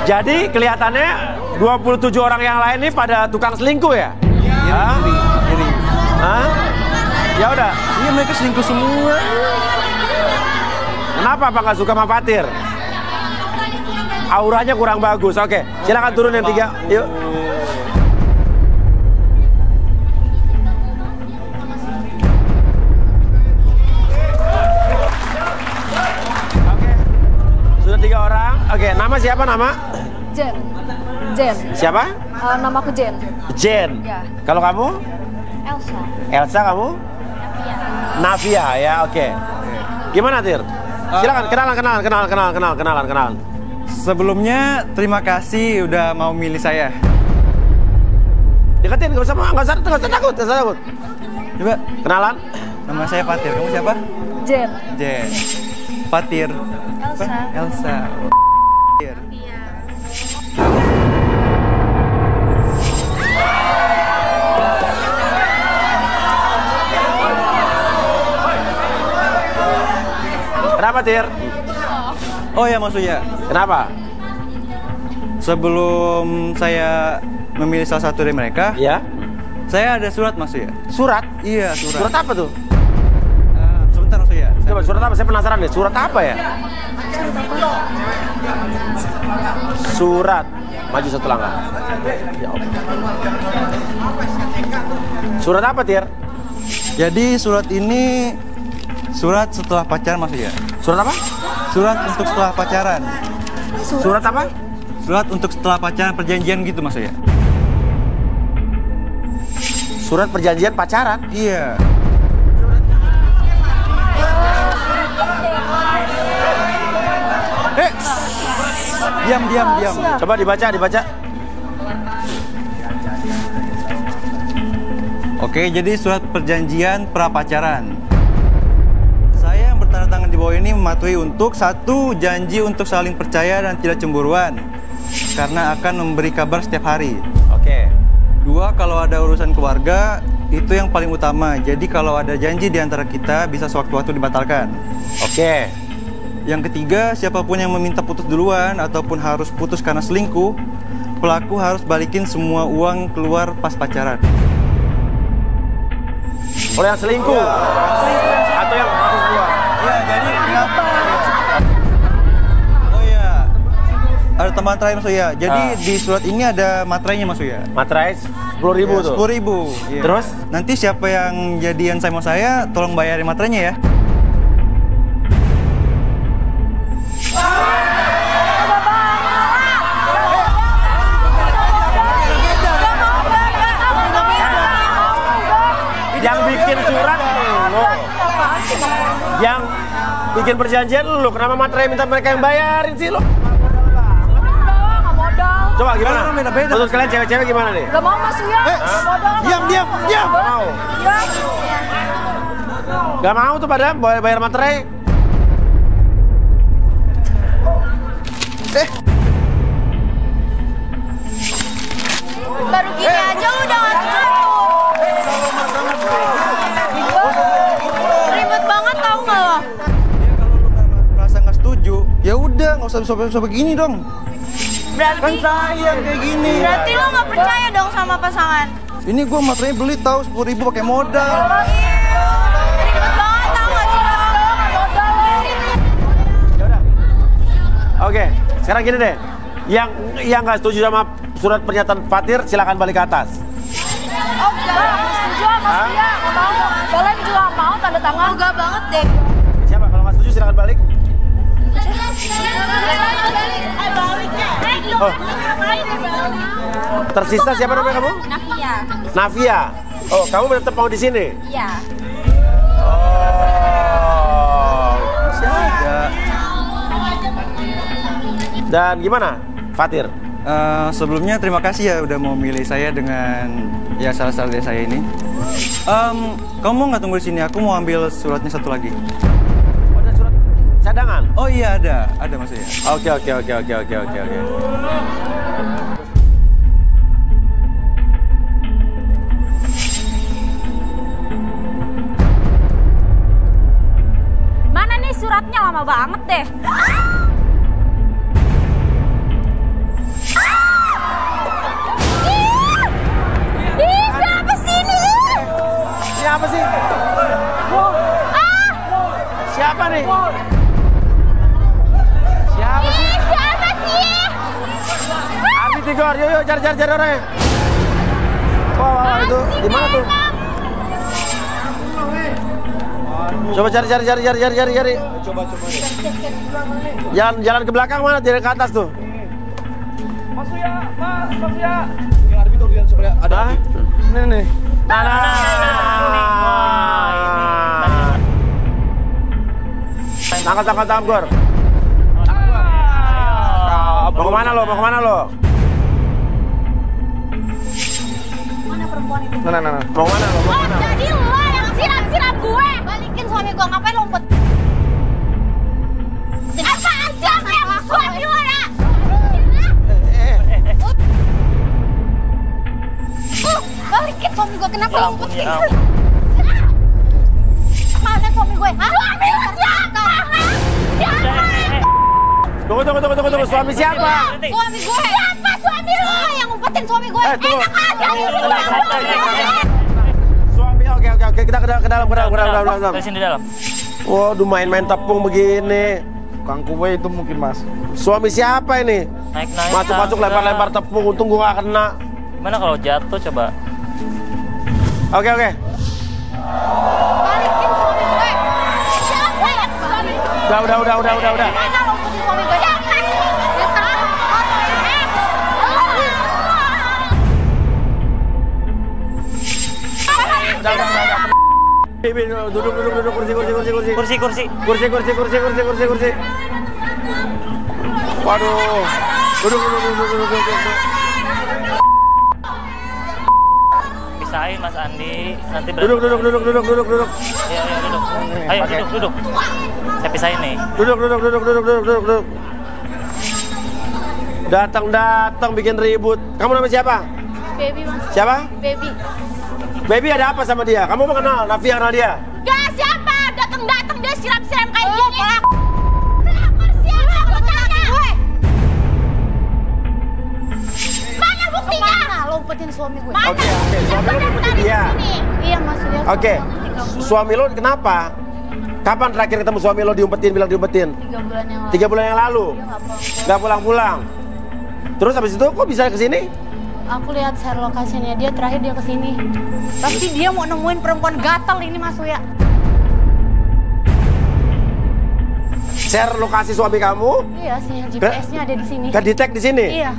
Jadi kelihatannya 27 orang yang lain ini pada tukang selingkuh ya? Iri. Hah? Ya udah. Iya, mereka selingkuh semua. Kenapa apa nggak suka sama Fatir? Auranya kurang bagus. Oke, silakan turun yang 3. Yuk. Oke, sudah 3 orang. Oke, nama siapa nama? Jen. Siapa? Namaku Jen. Jen. Ya. Kalau kamu? Elsa, kamu? Navia ya, oke. Gimana Tir? Silakan kenalan. Sebelumnya terima kasih udah mau milih saya. Deketin, nggak usah takut. Coba kenalan. Nama saya Fatir. Kamu siapa? Jen. Fatir. Elsa. Kenapa, Tir? Oh ya, maksudnya. Kenapa? Sebelum saya memilih salah satu dari mereka, ya, saya ada surat, maksudnya. Surat? Iya, surat. Surat apa tuh? Sebentar, maksudnya. Coba surat apa? Saya penasaran deh. Surat apa ya? Surat. Maju satu langkah. Ya Allah. Surat apa, Tir? Jadi surat ini surat setelah pacaran, maksudnya. Surat apa? Surat untuk setelah pacaran. Surat apa? Surat untuk setelah pacaran, perjanjian gitu, maksudnya. Surat perjanjian pacaran? Iya. Diam. Coba dibaca. Oke, jadi surat perjanjian prapacaran. Saya yang bertanda tangan di bawah ini mematuhi untuk satu, janji untuk saling percaya dan tidak cemburuan, karena akan memberi kabar setiap hari. Oke. Dua, kalau ada urusan keluarga, itu yang paling utama. Jadi kalau ada janji di antara kita, bisa sewaktu-waktu dibatalkan. Oke. Yang ketiga, siapapun yang meminta putus duluan ataupun harus putus karena selingkuh, pelaku harus balikin semua uang keluar pas pacaran. Kalau yang selingkuh? Atau yang putus duluan? Ya, jadi kenapa? Oh iya, ada tambahan terakhir, Mas Uya. Jadi di surat ini ada materainya, Mas Uya. Materai 10.000 ya, tuh? 10.000. Ya. Terus? Nanti siapa yang jadian sama saya, tolong bayarin materainya ya. Yang bikin surat lo, yang bikin perjanjian lo, kenapa materai minta mereka yang bayarin sih lo? Coba gimana? Menurut kalian cewek-cewek gimana nih? Gak mau Mas Uya. Diam. Gak mau. Gak mau tuh pada bayar materai. Baru gini aja lu udah ngatur. Ribet banget tau gak lo? Ya kalau lu merasa nggak setuju, ya udah nggak usah bisa begini dong. Berarti kan sayang kayak gini. Berarti lo nggak percaya dong sama pasangan? Ini gue materainya beli tahu 10.000 pakai modal. Ribet banget tau gak sih lo? Oke, sekarang gini deh. Yang nggak setuju sama surat pernyataan Fatir, silakan balik ke atas. Oh enggak, setuju Mas Uya. Gak mau. Kalian juga mau tanda tangan? Enggak banget deh. Siapa kalau nggak setuju silakan balik. Oh. Tersisa siapa namanya kamu? Navia. Oh, kamu tetap mau di sini? Iya. Oh. Masih ada. Dan gimana, Fatir? Sebelumnya terima kasih ya udah mau milih saya dengan ya salah-salah dari saya ini. Kamu mau nggak tunggu di sini? Aku mau ambil suratnya satu lagi. Oh, ada surat cadangan? Oh iya ada maksudnya. Oke. Mana nih suratnya, lama banget deh. Siapa sih ini? Siapa sih? Siapa nih? Siapa sih? Siapa sih? Ardi Tigor, yuk cari orangnya. Wah, itu di mana tuh? Coba cari. Coba. Jalan ke belakang mana? Jalan ke atas tuh. Mas Uya. Ini Arbi tuh lihat sebelah ada. Nih. Tangkap Gor. Mau kemana lo? Mana perempuan itu? Nah. Mau kemana lo? Oh, jadi lo yang siram gue. Balikin suami gue, ngapain lo umpet? Apaan sih yang suami lo ya? Balikin suami gue, kenapa lo umpet? Mana suami gue? Suami lo siapa? Tunggu. Suami siapa? Suami gue. Siapa suami lo yang ngumpetin suami gue? Enak aja. Suami, oke. Kita ke dalam. Dari sini dalam. Waduh, main-main tepung begini. Kang kue itu mungkin mas. Suami siapa ini? Naik. Masuk lempar tepung. Untung gue gak kena. Gimana kalau jatuh coba? Oke. Balikin suami gue. Siapa yang suami gue? Udah. Mana lo ngumpetin suami gue? Duduk kursi. Waduh. Duduk. Pisahin Mas Andi, nanti Duduk. Iya, duduk. Ayo duduk. Saya pisahin nih. Duduk. Datang bikin ribut. Kamu nama siapa? Baby mas. Siapa? Baby ada apa sama dia? Kamu mengenal Nafia kenal dia? Gak siapa, datang dia siram-siram kayak gini. Pelakor siapa? Aku tanya. Mana buktinya? Mana lo umpetin suami gue? Oke. Suami lo umpetin dia. Iya mas. Oke. Suami lo kenapa? Kapan terakhir ketemu suami lo bilang diumpetin? 3 bulan 3 bulan yang lalu. yang lalu? Gak pulang-pulang? Terus habis itu kok bisa kesini? Aku lihat share lokasinya dia, terakhir dia kesini. Pasti dia mau nemuin perempuan gatal ini Mas Uya. Share lokasi suami kamu? Iya, sinyal GPS-nya ada di sini. Kedetek di sini? Iya.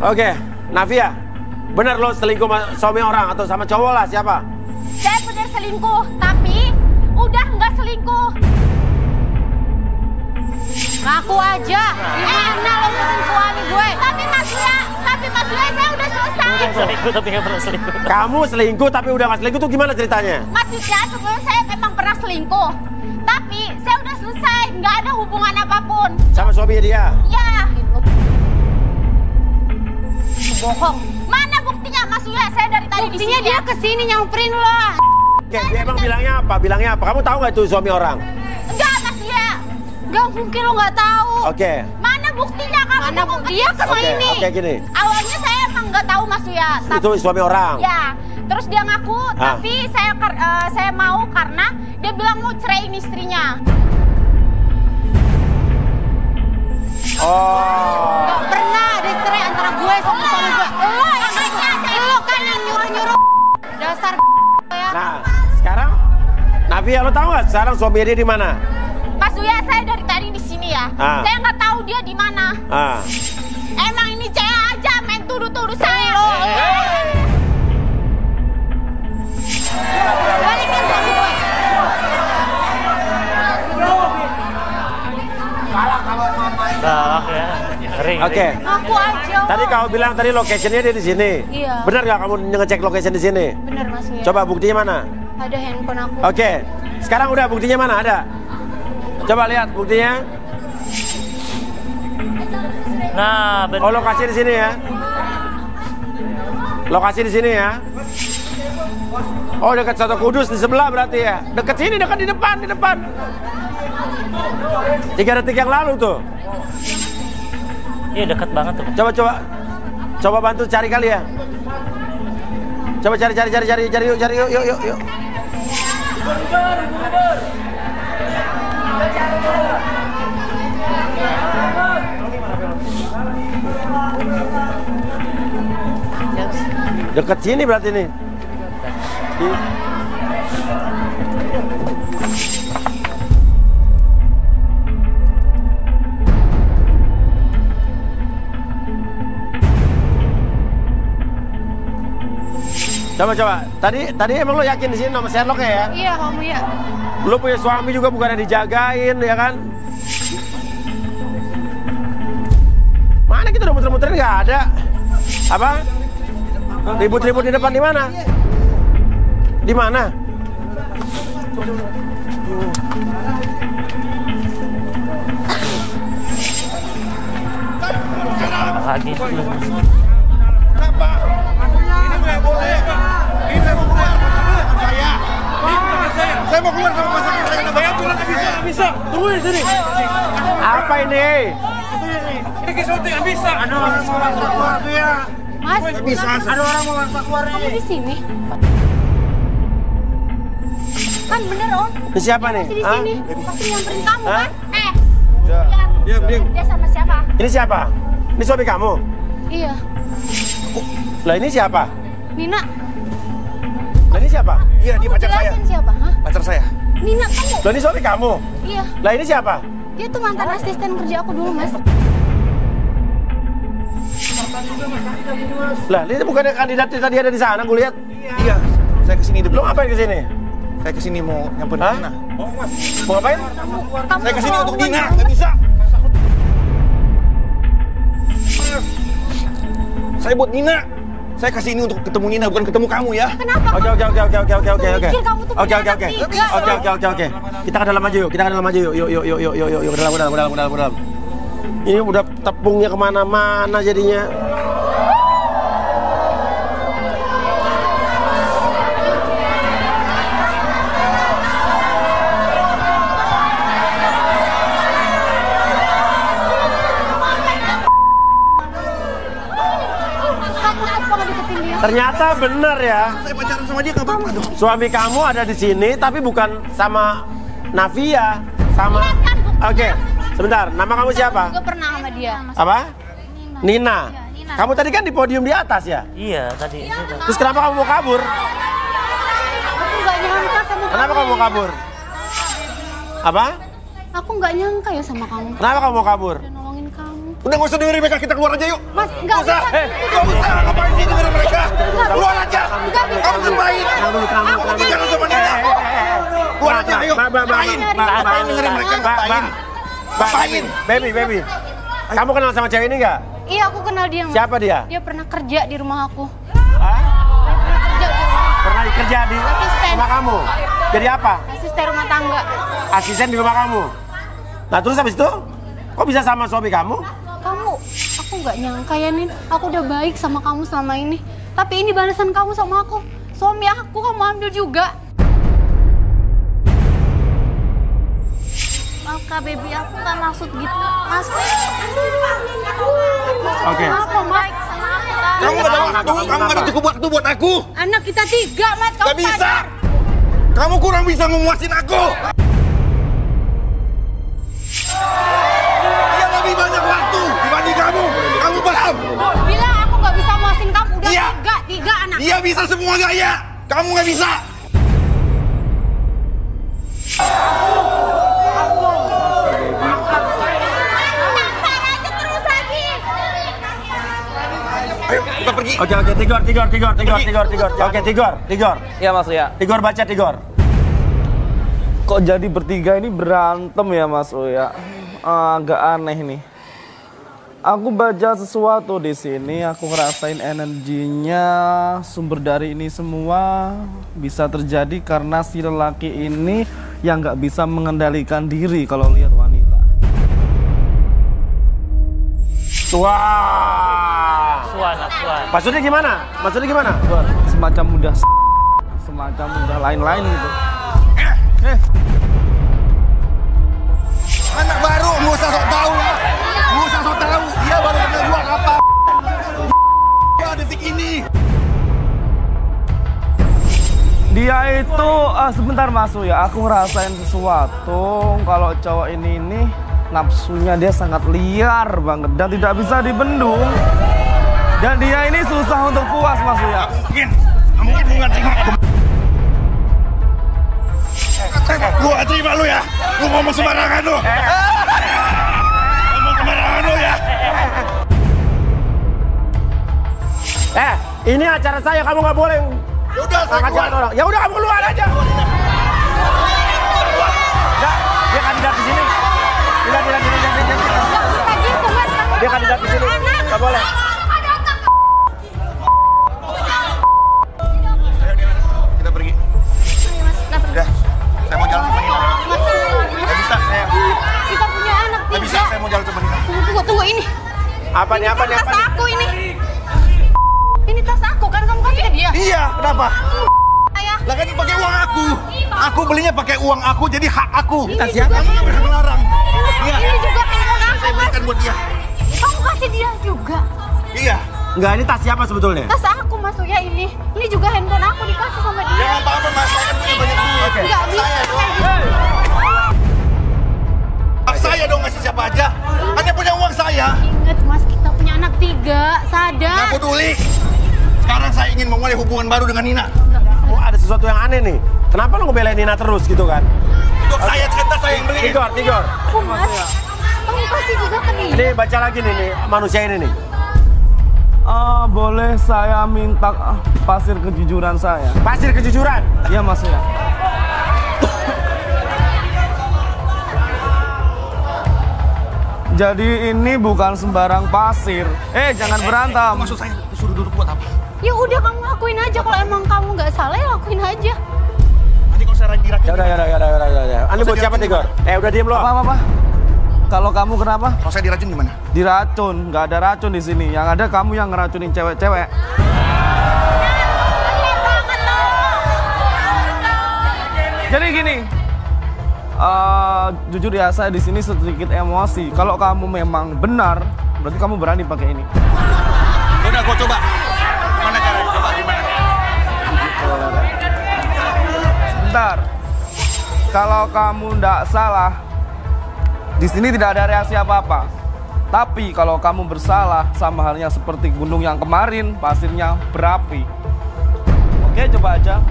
Oke, Nafia, benar lo selingkuh sama suami orang atau sama cowok lah, siapa? Saya benar selingkuh, tapi udah nggak selingkuh. Ngaku aja. Enak lo ngomongin suami gue. Tapi Mas Uya saya udah selesai. Selingkuh tapi nggak pernah selingkuh. Kamu selingkuh tapi udah nggak selingkuh tuh gimana ceritanya? Mas Uya, sebelum saya memang pernah selingkuh. Tapi saya udah selesai, nggak ada hubungan apapun. Sama suaminya dia? Iya. Bohong. Mana buktinya Mas Uya? Saya dari tadi di sini. Buktinya dia kesini nyamperin lo. Oke, dia emang bilangnya apa? Kamu tahu nggak itu suami orang? Enggak Mas Uya. Gak mungkin lo nggak tahu. Oke. Mana buktinya kamu? Mana buktinya sama ini? Oke, gini. Awalnya saya emang nggak tahu Mas Uya. Itu suami orang. Ya. Terus dia ngaku, tapi saya mau karena dia bilang mau ceraiin istrinya. Oh. Gak pernah ada cerai antara gue sama suami gue. Lo kan yang nyuruh-nyuruh. Dasar ya. Nah, sekarang Nafia, lo tahu nggak sekarang suami dia di mana? Mas Uya, saya dari tadi di sini ya. Saya nggak tahu dia di mana. Emang ini cewek aja main tuduh-tuduh saya. Balikin suami gue. Galak ya. Kering. Oke. Aku aja. Tadi kamu bilang tadi location-nya dia di sini. Iya. Benar nggak kamu ngecek location di sini? Bener Mas Uya. Coba buktinya mana? Ada handphone aku. Oke. Sekarang udah buktinya mana? Ada. Coba lihat buktinya. Nah, benar. Oh, lokasi di sini ya. Lokasi di sini ya. Oh, dekat Soto Kudus di sebelah berarti ya. Dekat sini, dekat di depan. 3 detik yang lalu tuh. Iya, dekat banget tuh. Coba bantu cari kali ya. Coba cari yuk. Dekat sini berarti nih. Coba. Tadi emang lo yakin di sini nama Sherlock ya? Iya, kamu ya. Lo punya suami juga bukannya dijagain ya kan? Mana kita udah muter-muter nggak ada? Apa? Ribut-ribut di depan di mana? Di mana? Lagi. Kenapa? Ini nggak boleh. Ini saya mau keluar sama saya. Saya mau keluar sama pasangan saya. Saya pulang nggak bisa. Tunggu di sini. Apa ini? Ini kesuntik nggak bisa. Ada orang mau masuk keluar tuh ya. Mas, Nggak bisa. Ada orang mau masuk keluar kamu ini. di sini? Kan bener Om. Ini siapa nih? Masih di Hah? sini. Pasti nyamperin kamu kan? Diam. Dia sama siapa? Ini siapa? Ini suami kamu? Iya. Lah ini siapa? Nina. Lah ini siapa? Iya, dia pacar saya. Jelasin siapa? Hah? Pacar saya. Nina kamu? Lah ini suami kamu? Iya. Lah ini siapa? Dia tuh mantan asisten kerja aku dulu, Mas. Lah ini bukannya kandidat tadi ada di sana, gue lihat. Iya, saya kesini dulu. Lo ngapain kesini? Saya kesini mau nyamperin Nina. Mau ngapain? Saya kesini untuk Nina, nggak bisa. Saya buat Nina. Saya kasih ini untuk ketemu Nina, bukan ketemu kamu ya. Kenapa? Oke. Mikir kamu tuh punya anak tiga. Oke. Kita ke dalam aja yuk. Yuk ke dalam. Ini udah tepungnya kemana-mana jadinya. Ternyata benar ya. Saya pacaran sama dia nggak apa-apa dong. Suami kamu ada di sini, tapi bukan sama Navia, sama. Oke, sebentar. Nama kamu siapa? Gue pernah sama dia. Apa? Nina. Kamu tadi kan di podium di atas ya? Iya, tadi. Terus kenapa kamu mau kabur? Aku nggak nyangka sama kamu. Kenapa kamu mau kabur? Apa? Aku nggak nyangka ya sama kamu. Kenapa kamu mau kabur? Nolongin kamu. Udah nggak usah dengerin mereka, kita keluar aja yuk. Mas, nggak usah. Nggak usah. Ngapain sih dengerin mereka? Keluar aja. Kamu ngapain? Aku ketinggalan sama Nina. Keluar aja, ayo. Ngapain dengerin mereka? Ngapain? Baby. Kamu kenal sama cewek ini nggak? Iya, aku kenal dia. Mas. Siapa dia? Dia pernah kerja di rumah aku. Pernah kerja di rumah kamu? Jadi apa? Asisten rumah tangga. Asisten di rumah kamu? Nah terus habis itu? Kok bisa sama suami kamu? Aku nggak nyangka ya Nin. Aku udah baik sama kamu selama ini. Tapi ini balasan kamu sama aku. Suami aku kamu ambil juga. Maaf Kak, baby, aku nggak maksud gitu. Mas, Oke. Apa, Mas? Kamu nggak ada waktu, kamu nggak ada cukup waktu buat aku. Anak kita tiga, Mas. Kamu Gak bisa. sadar? Kamu kurang bisa memuasin aku. Dia lebih banyak waktu dibanding kamu. Kamu paham? Bilang aku nggak bisa muasin kamu. Udah Iya. tiga anak. Dia bisa semua gaya. Kamu nggak bisa. Ayo, kita pergi. Oke, Tigor. Oke, Tigor. Iya Mas Uya. Tigor baca Tigor. Kok jadi bertiga ini berantem ya Mas Uya? Agak aneh nih. Aku baca sesuatu di sini, aku ngerasain energinya sumber dari ini semua bisa terjadi karena si lelaki ini yang nggak bisa mengendalikan diri kalau lihat wanita. Wah. Suan. Maksudnya gimana? Semacam mudah lain-lain gitu. Anak baru, nggak usah sok tahu ya. Nggak usah sok tahu. Dia baru kenal gua apa? Ya detik ini. Dia itu sebentar Mas Uya, aku ngerasain sesuatu kalau cowok ini nafsunya dia sangat liar banget dan tidak bisa dibendung. Dan dia ini susah untuk puas Mas Uya. Mungkin gua nggak terima. Gua nggak terima lu ya. Lu ngomong sembarangan lu. Ngomong sembarangan lu ya. Ini acara saya, kamu nggak boleh. Udah, saya keluar. Ya udah kamu keluar aja. Nggak, dia kandidat di sini. Dia kandidat di sini. Nggak boleh. Kita pergi. Udah, saya mau jalan sama Nina. Nggak bisa, saya. Kita punya anak tiga. Nggak bisa, saya mau jalan sama Nina. Tunggu ini. Apa nih? Tas aku ini. Ini tas aku kan kamu kasih ke dia. Iya, kenapa? Ayah. Lah kan pakai uang aku. Aku belinya pakai uang aku, jadi hak aku. Tas siapa? Kamu nggak berhak melarang. Iya. Ini juga handphone saya berikan buat dia. Kamu kasih dia juga? Iya. Enggak, ini tas siapa sebetulnya? Tas aku Mas Uya ini. Ini juga handphone aku dikasih sama dia. Jangan apa-apa Mas, saya kan punya banyak duit. Enggak bisa kayak gitu. Saya dong ngasih siapa aja. Hanya punya uang saya. Ingat Mas, kita punya anak 3, sadar. Nggak peduli. Sekarang saya ingin memulai hubungan baru dengan Nina. Oh, ada sesuatu yang aneh nih. Kenapa lo ngebelain Nina terus gitu kan? Itu saya cerita saya yang beli. Tigor. Mas, kamu kasih juga ke dia. Ini baca lagi nih manusia ini nih. Boleh saya minta pasir kejujuran saya? Pasir kejujuran? Iya Mas ya. Jadi ini bukan sembarang pasir. Jangan berantem. Maksud saya disuruh duduk buat apa? Ya udah kamu lakuin aja, kalau emang kamu nggak salah ya lakuin aja. Nanti kalau saya diracun. Ya udah. Anda buat siapa Tigor? Udah diem lo. Apa? Kalau kamu kenapa? Kalau saya diracun gimana? Diracun, nggak ada racun di sini. Yang ada kamu yang ngeracunin cewek-cewek. Jadi gini, jujur ya saya di sini sedikit emosi. Kalau kamu memang benar, berarti kamu berani pakai ini. Udah, gua coba. Mana caranya? Coba gimana? Sebentar. Kalau kamu nggak salah, di sini tidak ada reaksi apa-apa. Tapi kalau kamu bersalah, sama halnya seperti gunung yang kemarin, pasirnya berapi. Oke, coba aja.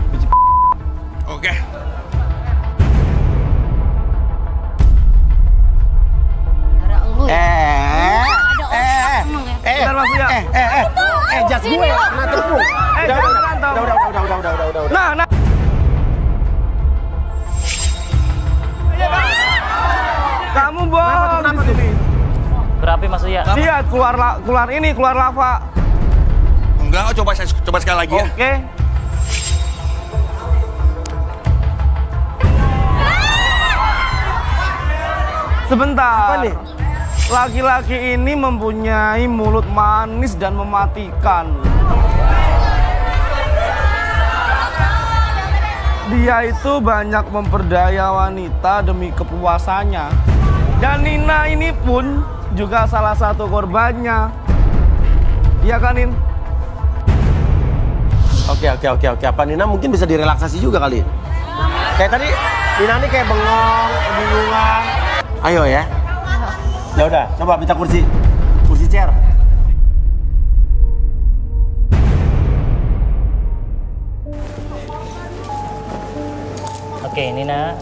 Oke. Bentar Mas Uya. Jas gue kena tepung. Udah. Nah. Kamu bohong di sini. Berapi Mas Uya? Lihat keluar lava. Enggak, coba sekali lagi ya. Oke. Sebentar. Apa nih? Laki-laki ini mempunyai mulut manis dan mematikan. Dia itu banyak memperdaya wanita demi kepuasannya. Dan Nina ini pun juga salah satu korbannya. Iya kan, Nin? Oke. Apa Nina mungkin bisa direlaksasi juga kali? Kayak tadi, Nina ini kayak bengong, kebingungan. Ayo ya. Ya udah, coba minta kursi chair. Oke, Nina.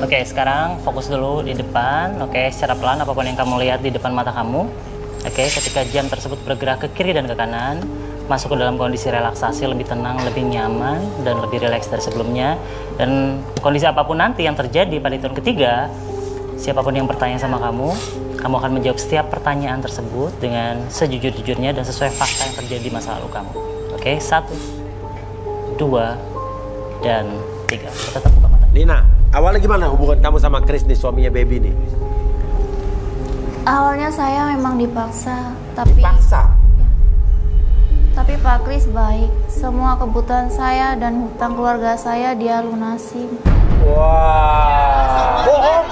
Oke, sekarang fokus dulu di depan. Oke, secara pelan apapun yang kamu lihat di depan mata kamu. Oke, ketika jam tersebut bergerak ke kiri dan ke kanan, masuk ke dalam kondisi relaksasi, lebih tenang, lebih nyaman, dan lebih rileks dari sebelumnya. Dan kondisi apapun nanti yang terjadi pada hitungan ketiga, siapapun yang bertanya sama kamu akan menjawab setiap pertanyaan tersebut dengan sejujur-jujurnya dan sesuai fakta yang terjadi di masa lalu kamu. Oke, 1, 2, dan 3. Tetap buka mata. Nina, awalnya gimana hubungan kamu sama Chris nih, suaminya Baby nih? Awalnya saya memang dipaksa, tapi Dipaksa? Tapi Pak Kris baik. Semua kebutuhan saya dan hutang keluarga saya dia lunasi. Wah. Bohong.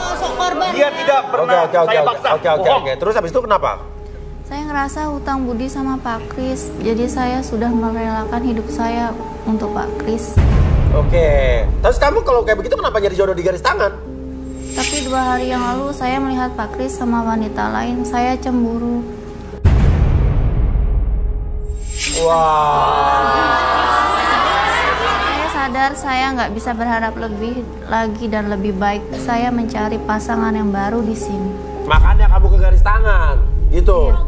Dia tidak pernah saya paksa. Oke. Terus habis itu kenapa? Saya ngerasa hutang budi sama Pak Kris. Jadi saya sudah merelakan hidup saya untuk Pak Kris. Oke. Terus kamu kalau kayak begitu kenapa jadi jodoh di garis tangan? Tapi 2 hari yang lalu saya melihat Pak Kris sama wanita lain. Saya cemburu. Saya sadar saya nggak bisa berharap lebih lagi dan lebih baik. Saya mencari pasangan yang baru di sini. Makanya kamu ke garis tangan, gitu. Iya.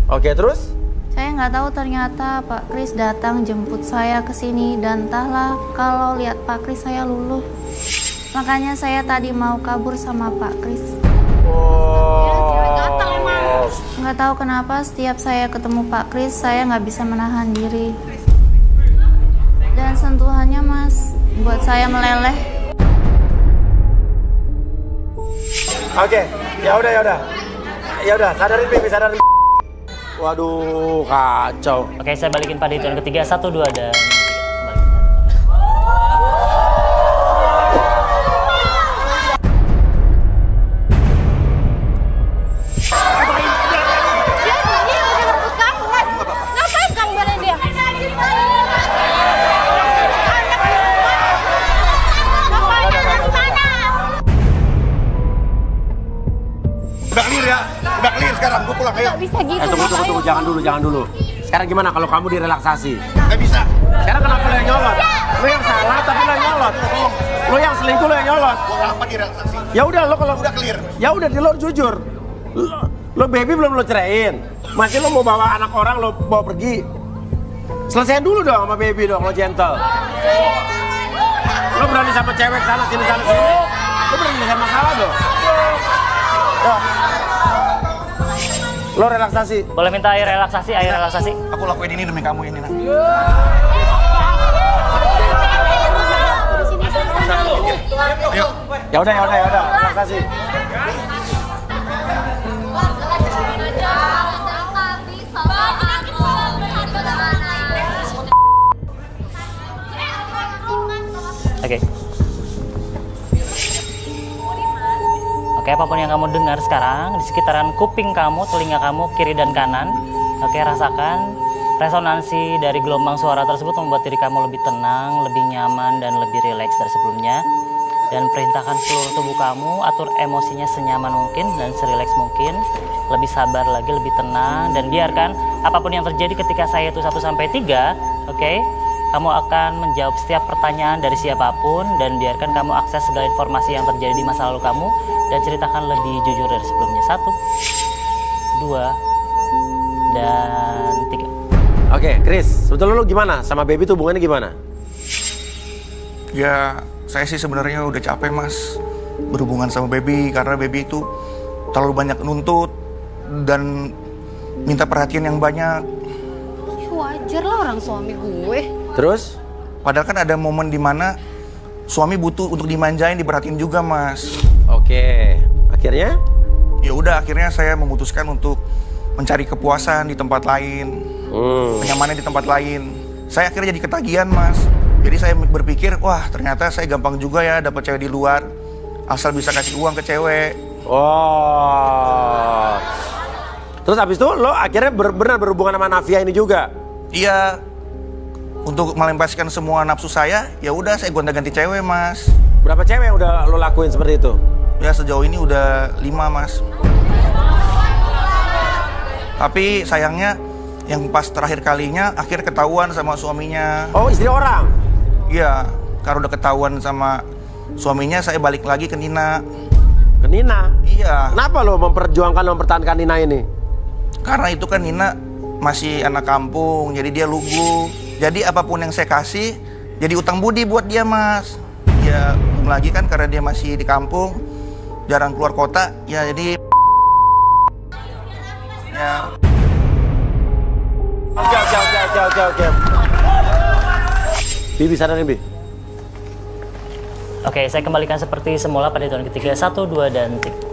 Oke, terus? Saya nggak tahu ternyata Pak Kris datang jemput saya ke sini dan entahlah kalau lihat Pak Kris saya luluh. Makanya saya tadi mau kabur sama Pak Kris. Nggak tahu kenapa setiap saya ketemu Pak Kris saya nggak bisa menahan diri. Dan sentuhannya Mas buat saya meleleh. Oke, ya udah, sadarin Baby, sadarin. Waduh, kacau. Oke, saya balikin pada hitungan ketiga, 1, 2, dan 3. pulang, ayo. Gak bisa gitu. Tunggu, jangan dulu. Sekarang gimana kalau kamu direlaksasi? Gak bisa. Sekarang kenapa lo yang nyolot? Lo yang salah tapi lo yang nyolot. Lo yang selingkuh lo yang nyolot. Buat apa direlaksasi? Ya udah lo kalau udah clear. Ya udah lo jujur. Lo baby belum lo ceraiin. Masih lo mau bawa anak orang lo bawa pergi. Selesaiin dulu dong sama baby dong, lo gentle. Lo berani sama cewek sana sini. Lo berani sama masalah dong. Yo. Lo relaksasi. Boleh minta air relaksasi, Aku lakuin ini demi kamu ini, Nak. Ayo. Ya udah, relaksasi. Oke, apapun yang kamu dengar sekarang di sekitaran kuping kamu, telinga kamu, kiri dan kanan. Oke, rasakan resonansi dari gelombang suara tersebut membuat diri kamu lebih tenang, lebih nyaman, dan lebih rileks dari sebelumnya. Dan perintahkan seluruh tubuh kamu, atur emosinya senyaman mungkin dan serileks mungkin. Lebih sabar lagi, lebih tenang, dan biarkan apapun yang terjadi ketika saya itu 1 sampai 3, oke? Kamu akan menjawab setiap pertanyaan dari siapapun, dan biarkan kamu akses segala informasi yang terjadi di masa lalu kamu, dan ceritakan lebih jujur dari sebelumnya. 1, 2, dan 3. Oke, Chris, sebetulnya lu gimana? Sama baby tuh hubungannya gimana? Ya, saya sih sebenarnya udah capek, Mas, berhubungan sama baby karena baby itu terlalu banyak nuntut dan minta perhatian yang banyak. Wajar lah orang suami gue. Terus? Padahal kan ada momen dimana suami butuh untuk dimanjain, diperhatiin juga, Mas. Oke, akhirnya? Ya udah, akhirnya saya memutuskan untuk mencari kepuasan di tempat lain, kenyamanan di tempat lain. Saya akhirnya jadi ketagihan, Mas. Jadi saya berpikir, wah ternyata saya gampang juga ya dapat cewek di luar, asal bisa kasih uang ke cewek. Oh. Terus abis itu lo akhirnya benar berhubungan sama Navia ini juga? Iya. Untuk melampiaskan semua nafsu saya, ya udah saya gonta-ganti cewek, Mas. Berapa cewek yang udah lo lakuin seperti itu? Ya sejauh ini udah 5, Mas. Tapi sayangnya yang pas terakhir kalinya akhir ketahuan sama suaminya. Oh, istri orang? Iya, karena udah ketahuan sama suaminya, saya balik lagi ke Nina. Ke Nina? Iya. Kenapa lo mempertahankan Nina ini? Karena itu kan Nina masih anak kampung, jadi dia lugu. Jadi apapun yang saya kasih, jadi utang budi buat dia, Mas. Ya, belum lagi kan karena dia masih di kampung, jarang keluar kota, ya jadi... Ya. Oke. Bibi sadarin, Bi. Oke, saya kembalikan seperti semula pada tahun ketiga. 1, 2, dan 3.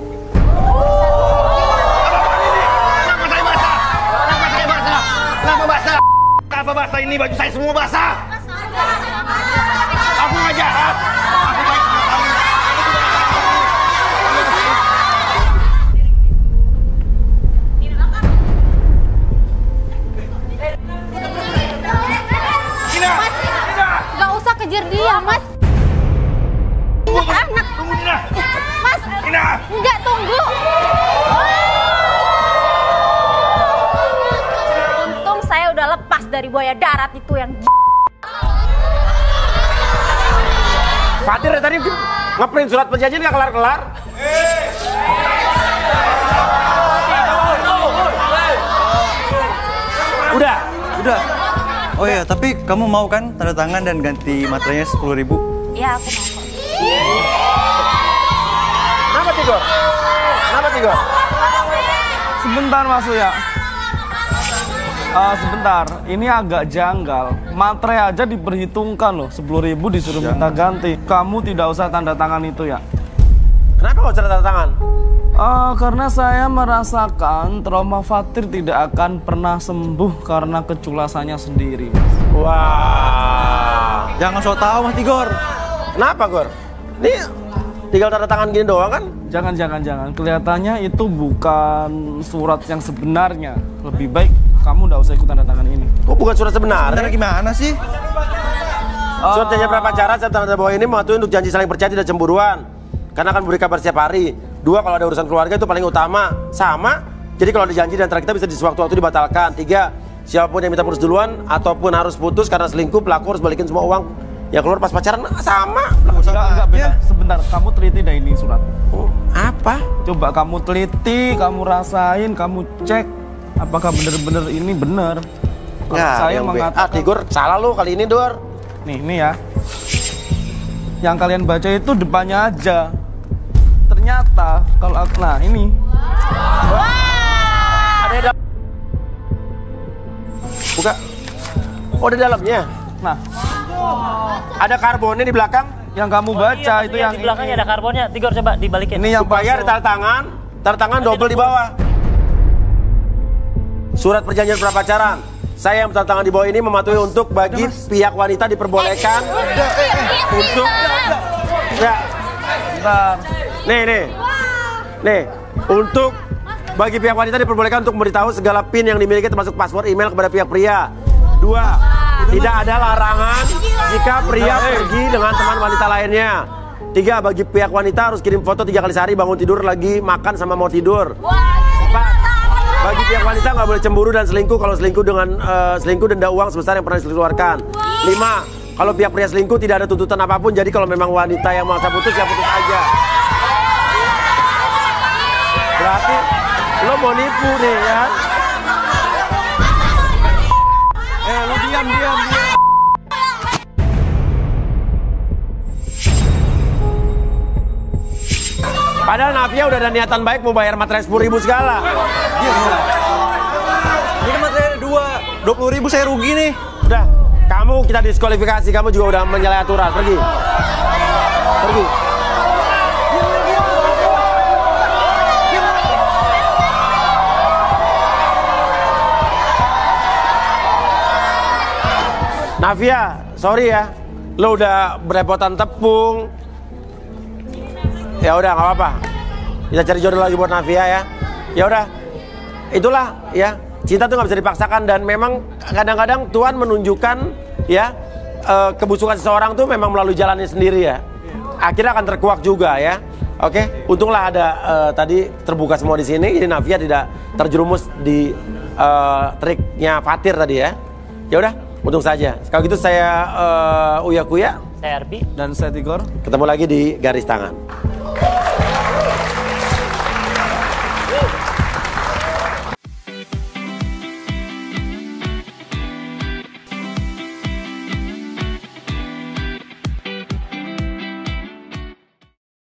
Kenapa basah ini? Baju saya semua basah. Aku nggak jahat. Aku baik sama kamu. Gak usah kejar dia, Mas. Anak. Tunggu, Nina. Mas. Nina. Enggak, tunggu. Untung saya udah lepas dari buaya darat itu yang Fatir tadi ngeprint surat perjanjian gak kelar-kelar. Udah. Oh iya, tapi kamu mau kan tanda tangan dan ganti materainya 10.000? Iya, aku mau. Kenapa Tigor? Sebentar, Mas Uya. Sebentar, ini agak janggal. Materai aja diperhitungkan loh, 10.000 disuruh minta ganti. Kamu tidak usah tanda tangan itu ya. Kenapa gak usah tanda tangan? Karena saya merasakan trauma Fatir tidak akan pernah sembuh karena keculasannya sendiri. Wah. Jangan so tau, Mas Tigor. Kenapa, Gor? Ini tinggal tanda tangan gini doang kan? Jangan. Kelihatannya itu bukan surat yang sebenarnya. Lebih baik kamu nggak usah ikut tanda tangan ini. Kok bukan surat sebenarnya? Sebenarnya gimana sih? Surat janji prapacaran saya tanda bawah ini mengatur untuk janji saling percaya tidak cemburuan. Karena akan beri kabar setiap hari. 2, kalau ada urusan keluarga itu paling utama. Sama Jadi kalau ada janji di antara kita bisa di sewaktu-waktu dibatalkan. 3, siapapun yang minta putus duluan ataupun harus putus karena selingkuh, pelaku harus balikin semua uang yang keluar pas pacaran. Sama. Enggak beda. Sebentar, kamu teliti dah ini surat. Apa? Coba kamu teliti, kamu rasain, kamu cek apakah benar-benar ini benar. Kalau saya mengatakan Tigor, salah lu kali ini, Dor. Nih, ini ya. Yang kalian baca itu depannya aja. Ternyata kalau nah ini. Ada buka. Oh, di dalamnya. Nah, ada karbonnya di belakang. Yang kamu baca itu yang di belakangnya ada karbonnya. Tigor coba dibalikin. Ini yang supaya tanda tangan double di bawah. Surat perjanjian prapacaran. Saya yang tanda tangan di bawah ini mematuhi untuk bagi pihak wanita diperbolehkan untuk ya. Bentar. Nih, untuk bagi pihak wanita diperbolehkan untuk memberitahu segala PIN yang dimiliki termasuk password email kepada pihak pria. 2, tidak ada larangan jika pria pergi dengan teman wanita lainnya. 3, bagi pihak wanita harus kirim foto 3 kali sehari bangun tidur, lagi makan sama mau tidur. 4, bagi pihak wanita nggak boleh cemburu dan selingkuh kalau selingkuh dengan selingkuh denda uang sebesar yang pernah dikeluarkan. 5, kalau pihak pria selingkuh tidak ada tuntutan apapun, jadi kalau memang wanita yang maksa putus ya putus aja. Berarti lo mau nipu nih ya? Lo diam. Padahal Navia udah ada niatan baik mau bayar materai 10.000 segala. Ini kan materinya 20.000 saya rugi nih. Udah, kamu kita diskualifikasi, kamu juga udah menyalahi aturan. Pergi. Navia, sorry ya, lo udah berepotan tepung. Ya udah nggak apa-apa. Kita cari jodoh lagi buat Navia ya. Ya udah, itulah ya. Cinta tuh nggak bisa dipaksakan dan memang kadang-kadang Tuhan menunjukkan ya kebusukan seseorang tuh memang melalui jalannya sendiri ya. Akhirnya akan terkuak juga ya. Oke, untunglah ada tadi terbuka semua di sini. Jadi Navia tidak terjerumus di triknya Fatir tadi ya. Ya udah, untung saja. Kalau gitu saya Uya Kuya, saya Arbi, dan saya Tigor. Ketemu lagi di Garis Tangan.